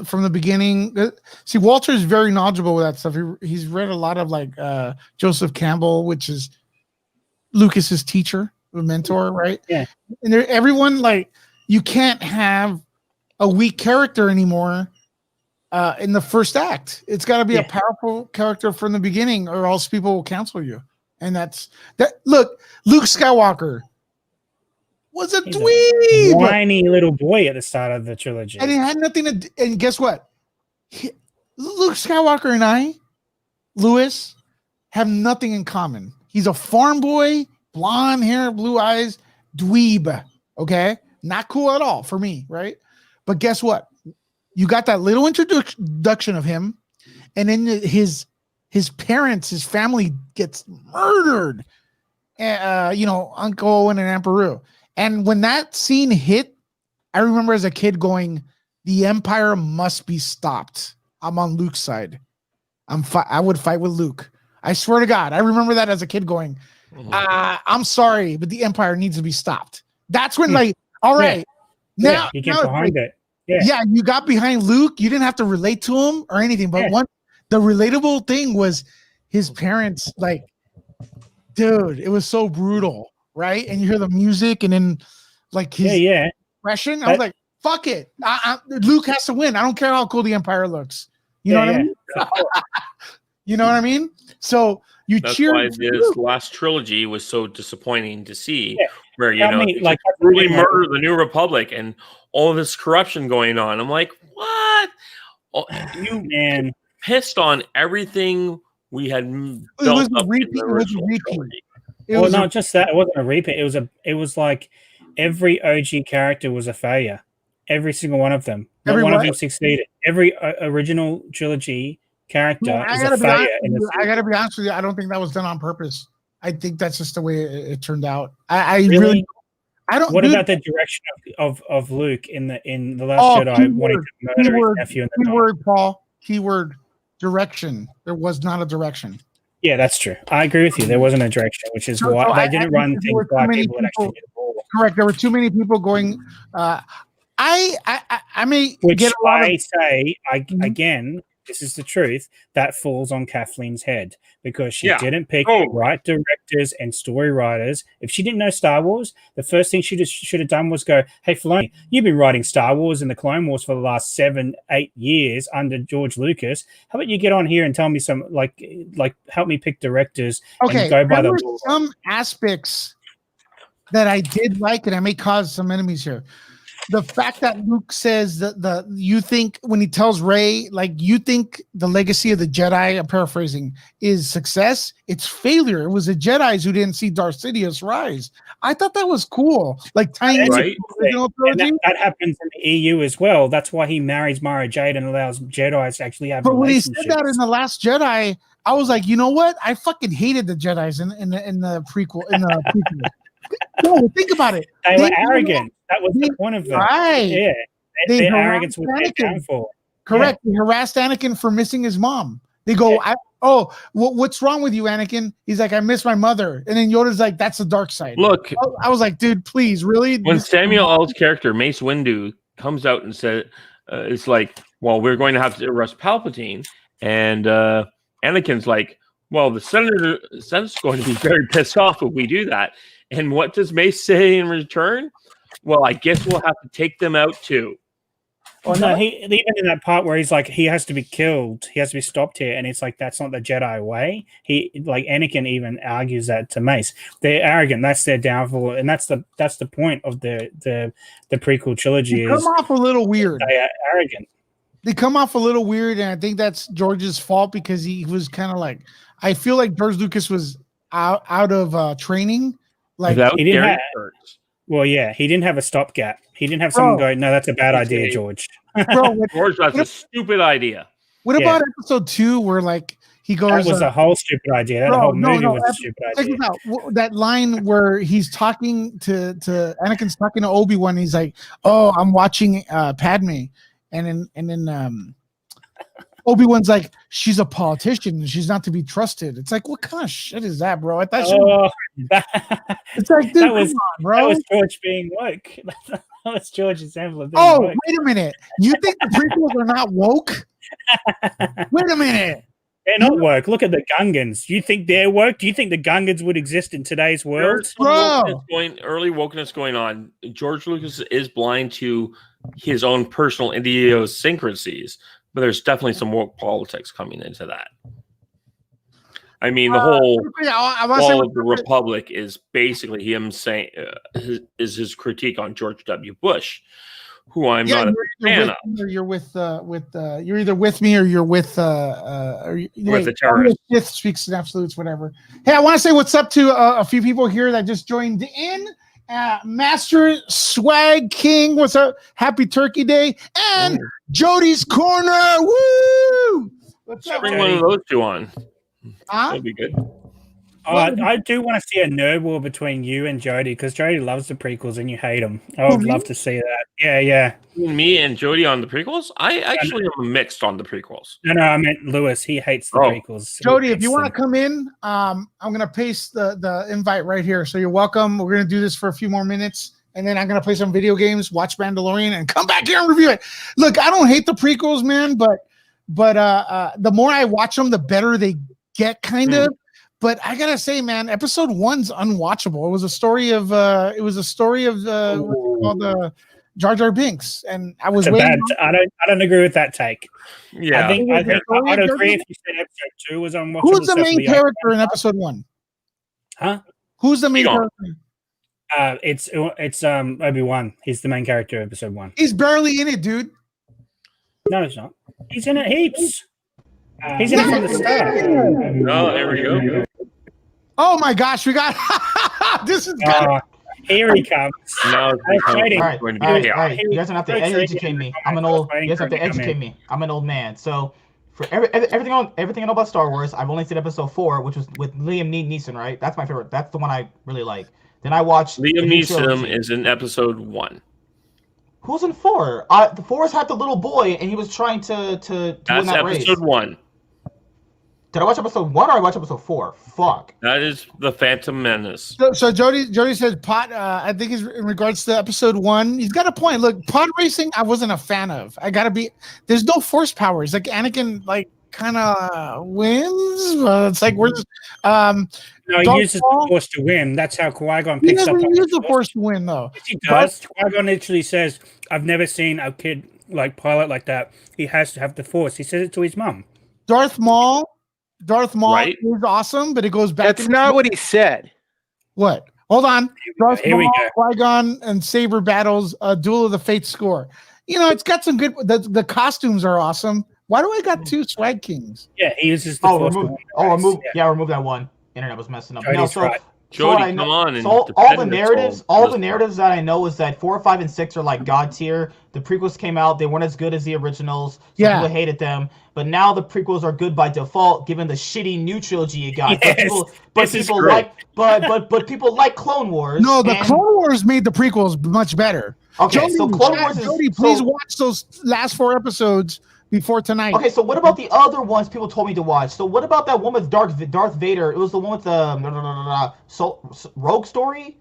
from the beginning. See, Walter is very knowledgeable with that stuff. He's read a lot of like Joseph Campbell, which is Lucas's teacher, a mentor, right? Yeah, and everyone, like, you can't have a weak character anymore in the first act. It's got to be a powerful character from the beginning, or else people will cancel you. And that's that. Look, Luke Skywalker was a dweeb, whiny little boy at the start of the trilogy, and he had nothing to. And guess what? Luke Skywalker and Lewis, have nothing in common. He's a farm boy, blonde hair, blue eyes, dweeb. Okay, not cool at all for me, right? But guess what? You got that little introduction of him, and then his parents, his family gets murdered. You know, Uncle Owen and Aunt Beru. And when that scene hit, I remember as a kid going, "The Empire must be stopped." I'm on Luke's side. I would fight with Luke. I swear to God, I remember that as a kid going, "I'm sorry, but the Empire needs to be stopped." That's when, like, all right, now you get behind it. Yeah, you got behind Luke. You didn't have to relate to him or anything, but the relatable thing was his parents. Like, dude, it was so brutal, right? And you hear the music, and then like his expression. I was like, "Fuck it, Luke has to win. I don't care how cool the Empire looks." You know what I mean? You know what I mean? So that's cheer. why this last trilogy was so disappointing to see, where you know, like, really murder the New Republic and all this corruption going on. I'm like, what? Oh, you man, pissed on everything we had built up in the original trilogy. Well, not just that. It wasn't a repeat. It was like every OG character was a failure. Every single one of them. Not one of them succeeded. Every original trilogy character is a failure. I gotta be honest with you. I don't think that was done on purpose. I think that's just the way it turned out. I really I don't. What dude, about the direction of Luke in the Last Jedi wanting to murder his nephew in the dark? Keyword, Paul. Keyword direction. There was not a direction. Yeah, that's true. I agree with you. There wasn't a direction, which is So why I they didn't think run there things were too by many people that actually people- did the ball. Correct. There were too many people going. I may Which get a lot I of. say again. This is the truth. That falls on Kathleen's head because she didn't pick the right directors and story writers. If she didn't know Star Wars, the first thing she should have done was go, "Hey, Filoni, you've been writing Star Wars and the Clone Wars for the last 7-8 years under George Lucas. How about you get on here and tell me some like help me pick directors Okay, and go by there the were some aspects that I did like, and I may cause some enemies here. The fact that Luke says that you think when he tells Rey, like, you think the legacy of the Jedi, I'm paraphrasing, is success, it's failure. It was the Jedis who didn't see Darth Sidious rise. I thought that was cool. Like tying into the original trilogy. And that happens in the EU as well. That's why he marries Mara Jade and allows Jedi to actually have But when he said relationships. that in The Last Jedi, I was like, you know what? I fucking hated the Jedis in the prequel. No, think about it. They were arrogant. That was the point of them. Right. Yeah. They Their harassed arrogance was their Anakin. downfall. Correct. They harassed Anakin for missing his mom. They go, what's wrong with you, Anakin? He's like, I miss my mother. And then Yoda's like, that's the dark side. Look, I was like, dude, please, really? when Samuel L's character Mace Windu comes out and said, "It's like, well, we're going to have to arrest Palpatine," and Anakin's like, "Well, the Senate's going to be very pissed off if we do that." And what does Mace say in return? Well, I guess we'll have to take them out too. Well, no, even in that part where he's like, he has to be killed, he has to be stopped here, and it's like that's not the Jedi way. Anakin even argues that to Mace. They're arrogant. That's their downfall, and that's the point of the prequel trilogy. They come off a little weird. They are arrogant. They come off a little weird, and I think that's George's fault because he was kind of like, I feel like George Lucas was out of training. Like he didn't have. Well, yeah, he didn't have a stopgap. He didn't have someone go, "No, that's a bad idea, George." George, that's a stupid idea. What about episode 2 where like he goes? That was a whole stupid idea. That whole movie was a stupid idea. Check this out. That line where he's talking to Anakin's talking to Obi-Wan. He's like, "Oh, I'm watching Padme," and then Obi-Wan's like, "She's a politician. She's not to be trusted." It's like, what kind of shit is that, bro? I thought it's like, dude, that was, come on, bro. That was George being woke. That was George's example of being woke. Wait a minute. You think the prequels are not woke? Wait a minute. They're not woke. Look at the Gungans. You think they're woke? Do you think the Gungans would exist in today's world? Early wokeness going on. George Lucas is blind to his own personal idiosyncrasies, but there's definitely some woke politics coming into that. I mean, the whole Fall of the Republic is basically him saying his critique on George W. Bush, who I'm not a fan of. You're either with me or you're with the terrorists. Fifth speaks in absolutes, whatever. Hey, I want to say what's up to a few people here that just joined in. Master Swag King, what's up? Happy Turkey Day. And Jody's Corner. Woo! What's up? Bring one of those two on. Huh? That'd be good. I do want to see a nerd war between you and Jody because Jody loves the prequels and you hate them. I would love to see that. Yeah. Me and Jody on the prequels? I actually am mixed on the prequels. No, I meant Lewis. He hates the prequels. Jody, if you want to come in, I'm going to paste the invite right here. So you're welcome. We're going to do this for a few more minutes. And then I'm going to play some video games, watch Mandalorian, and come back here and review it. Look, I don't hate the prequels, man, but the more I watch them, the better they get, kind of. But I gotta say, man, episode 1's unwatchable. It was a story of Jar Jar Binks, and I was waiting. I don't agree with that take. Yeah, I'd agree if you said episode 2 was unwatchable. Who's the main character in episode 1? Huh? Who's the main character? It's Obi-Wan. He's the main character of episode 1. He's barely in it, dude. No, he's not. He's in it heaps. He's in it from the start. Oh, there we go. Oh my gosh, we got this is good. Here he comes. No, all right. You guys don't have to educate me. You guys have to educate me. I'm an old man. So for everything I know about Star Wars, I've only seen episode 4, which was with Liam Neeson, right? That's my favorite. That's the one I really like. Then I watched Liam the new Neeson trilogy. is in episode 1. Who's in 4? The 4's had the little boy, and he was trying to win That's that race. episode 1. Did I watch episode 1 or I watch episode 4? Fuck. That is the Phantom Menace. So Jody said pod. I think is in regards to episode 1. He's got a point. Look, pod racing, I wasn't a fan of. I gotta be. There's no force powers. Like Anakin, like kind of wins. It's like we're just. No, he uses the force to win. That's how Qui-Gon He picks up. doesn't use the force to win, though. Yes, he does. Qui-Gon literally says, "I've never seen a kid like pilot like that. He has to have the force." He says it to his mum. Darth Maul Right. is awesome, but it goes back. That's not what he said. What? Hold on. Darth Here we Maul, go. Qui-Gon, and Saber battles. Duel of the Fates score. You know, it's got some good. The costumes are awesome. Why do I got 2 Swag Kings? Yeah, he uses the force. Remove that one. Internet was messing up. Jody's right. Jody, what I know- come on. And So all the defend narratives, this all the part. narratives that I know is that 4, 5, and 6 are like god tier. The prequels came out, they weren't as good as the originals. So Yeah. people hated them. But now the prequels are good by default, given the shitty new trilogy you got. Yes, but this is people great. like, but people like Clone Wars. No, the and- Clone Wars made the prequels much better. Okay, Jody, so Clone Chad, Wars is Jody, so- please watch those last 4 episodes before tonight. Okay, so what about the other ones people told me to watch? So what about that one with Darth Vader? It was the one with the Rogue Story.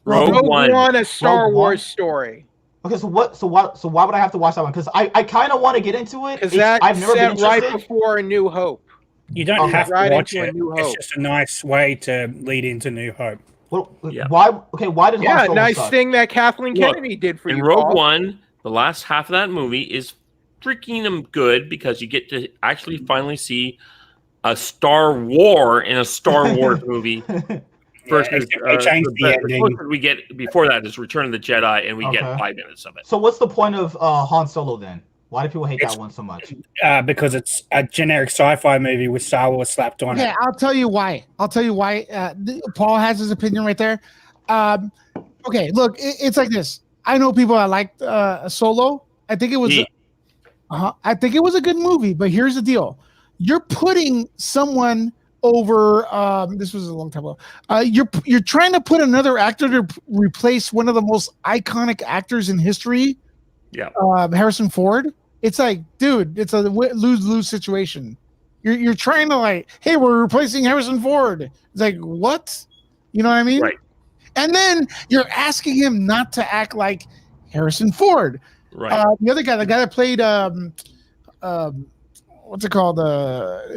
Rogue One. A Star Rogue Wars One? story. Okay, so why would I have to watch that one? Because I kind of want to get into it. Because I've never been set right interested. before A New Hope. You don't Okay. have to Right watch into A it. New It's Hope. just a nice way to lead into New Hope. Well, Yeah. Why? Okay, why did Han Yeah, Solo nice suck? thing that Kathleen Look, Kennedy did for In you, Rogue Paul. One, the last half of that movie is freaking good because you get to actually finally see a Star War in a Star Wars movie. Versus except they changed the ending. closest we get before that is Return of the Jedi, and we get Okay. 5 minutes of it. So what's the point of Han Solo then? Why do people hate that one so much? Because it's a generic sci-fi movie with Star Wars slapped on Yeah, it. I'll tell you why. Paul has his opinion right there. Okay, look, it's like this. I know people that liked Solo. I think it was. Yeah. I think it was a good movie, but here's the deal: you're putting someone over. This was a long time ago. You're trying to put another actor to replace one of the most iconic actors in history. Yeah. Harrison Ford. It's like, dude, it's a lose-lose situation. You're trying to like, hey, we're replacing Harrison Ford. It's like, what? You know what I mean? Right. And then you're asking him not to act like Harrison Ford. Right. The other guy, the guy that played what's it called?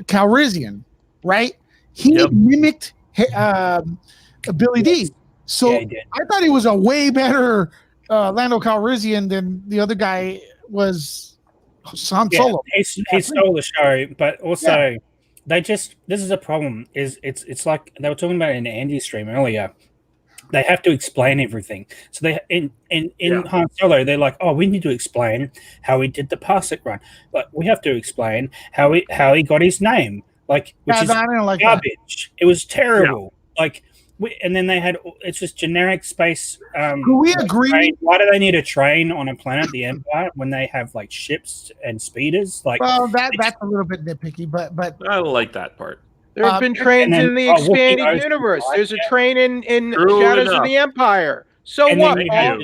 Calrissian, right? He mimicked Billy D. So Yeah, he did. I thought he was a way better Lando Calrissian than the other guy was Han Solo. He stole the show, but also this is a problem. It's like they were talking about it in Andy's stream earlier. They have to explain everything. So they in Han Solo, they're like, oh, we need to explain how he did the Parsec run. Like we have to explain how he got his name. Like which Yeah, is no, I didn't like that. garbage. It was terrible. Like and then they had it's just generic space. Can we agree? Train. Why do they need a train on a planet, the Empire, when they have like ships and speeders? Like, Well, that's a little bit nitpicky, but I like that part. There have been trains and then- in the oh, Wookiee expanded knows universe. why, There's a yeah. train in True Shadows of enough. the Empire. So and what, then, you Paul? had,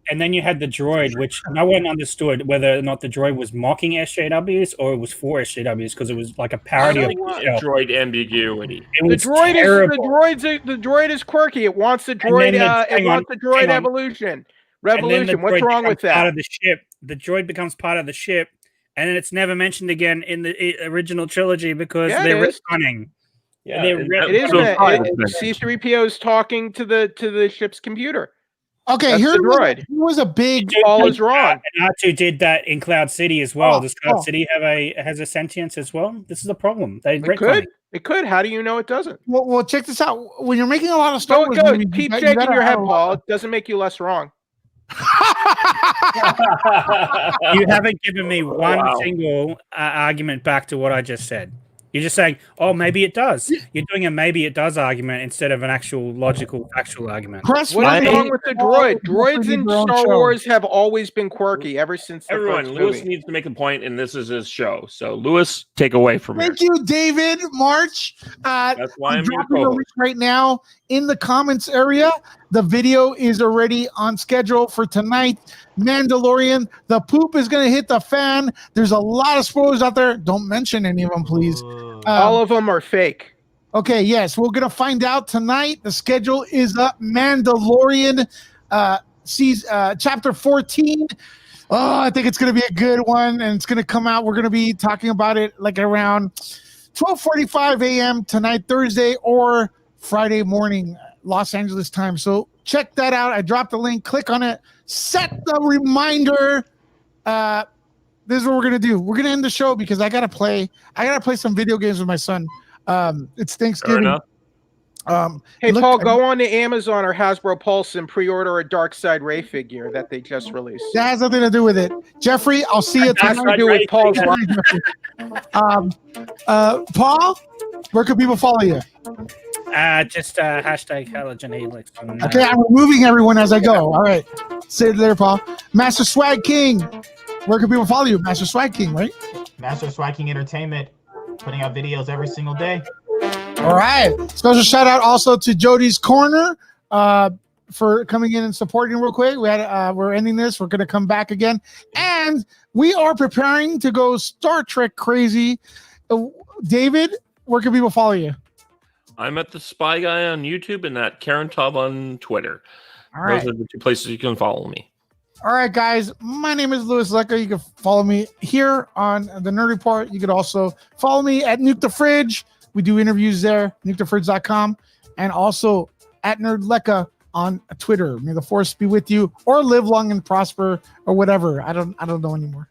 and then you had the droid, which no one understood whether or not the droid was mocking SJWs or it was for SJWs because it was like a parody of what? itself. Droid ambiguity. It The was droid terrible. the droid is quirky. It wants the And droid. then It wants the droid hang on. evolution. And then the Revolution. What's droid wrong with becomes Part that? of the ship. The droid becomes part of the ship, and then it's never mentioned again in the original trilogy because Yeah, they're it is. retconning. Yeah, They're and- It is so that five is mentioned. C-3PO is talking to the ship's computer. okay. That's Here the droid. was a big. Paul is wrong. And R2 did that in Cloud City as well. Oh, Does Cloud oh. City has a sentience as well? This is the problem. They It retcon could. it. It could. How do you know it doesn't? Well, check this out. When you're making a lot of Star So it Wars goes. movies, Keep you shaking gotta your head, have a lot Paul. It doesn't make you less wrong. You haven't given me one Wow. single argument back to what I just said. You're just saying, "Oh, maybe it does." You're doing a "maybe it does" argument instead of an actual logical, factual argument. Press What is one. wrong with the droid? Paul Droids did in their own Star show. Wars have always been quirky ever since the Everyone, first Lewis movie. needs to make a point, and this is his show. So, Lewis, take away from here. Thank you, David March. That's why I'm your dropping a co-host. link right now in the comments area. The video is already on schedule for tonight. Mandalorian, the poop is going to hit the fan. There's a lot of spoilers out there. Don't mention any of them, please. All of them are fake. Okay, yes, we're going to find out tonight. The schedule is up. Mandalorian chapter 14. Oh, I think it's going to be a good one, and it's going to come out. We're going to be talking about it like around 12:45 a.m. tonight, Thursday, or Friday morning, Los Angeles time. So check that out. I dropped the link. Click on it. Set the reminder. This is what we're going to do. We're going to end the show because I got to play some video games with my son. It's Thanksgiving. Hey, Paul, go on to Amazon or Hasbro Pulse and pre-order a Darkseid Ray figure that they just released. That has nothing to do with it. Jeffrey, I'll see you tonight. Has to do with Paul's Paul, where can people follow you? Just hashtag Helix. Okay, I'm removing everyone as I go. All right. Say it there, Paul. Master Swag King. Where can people follow you? Master Swag King, right? Master Swag King Entertainment, putting out videos every single day. All right. Special shout out also to Jody's Corner for coming in and supporting real quick. We're ending this. We're going to come back again. And we are preparing to go Star Trek crazy. David, where can people follow you? I'm at the Spy Guy on YouTube and at Karen Tubb on Twitter. All right. Those are the two places you can follow me. All right, guys. My name is Louis Lecca. You can follow me here on the Nerd Report. You could also follow me at Nuke the Fridge. We do interviews there, nukethefridge.com, and also at Nerd Lecca on Twitter. May the force be with you, or live long and prosper, or whatever. I don't know anymore.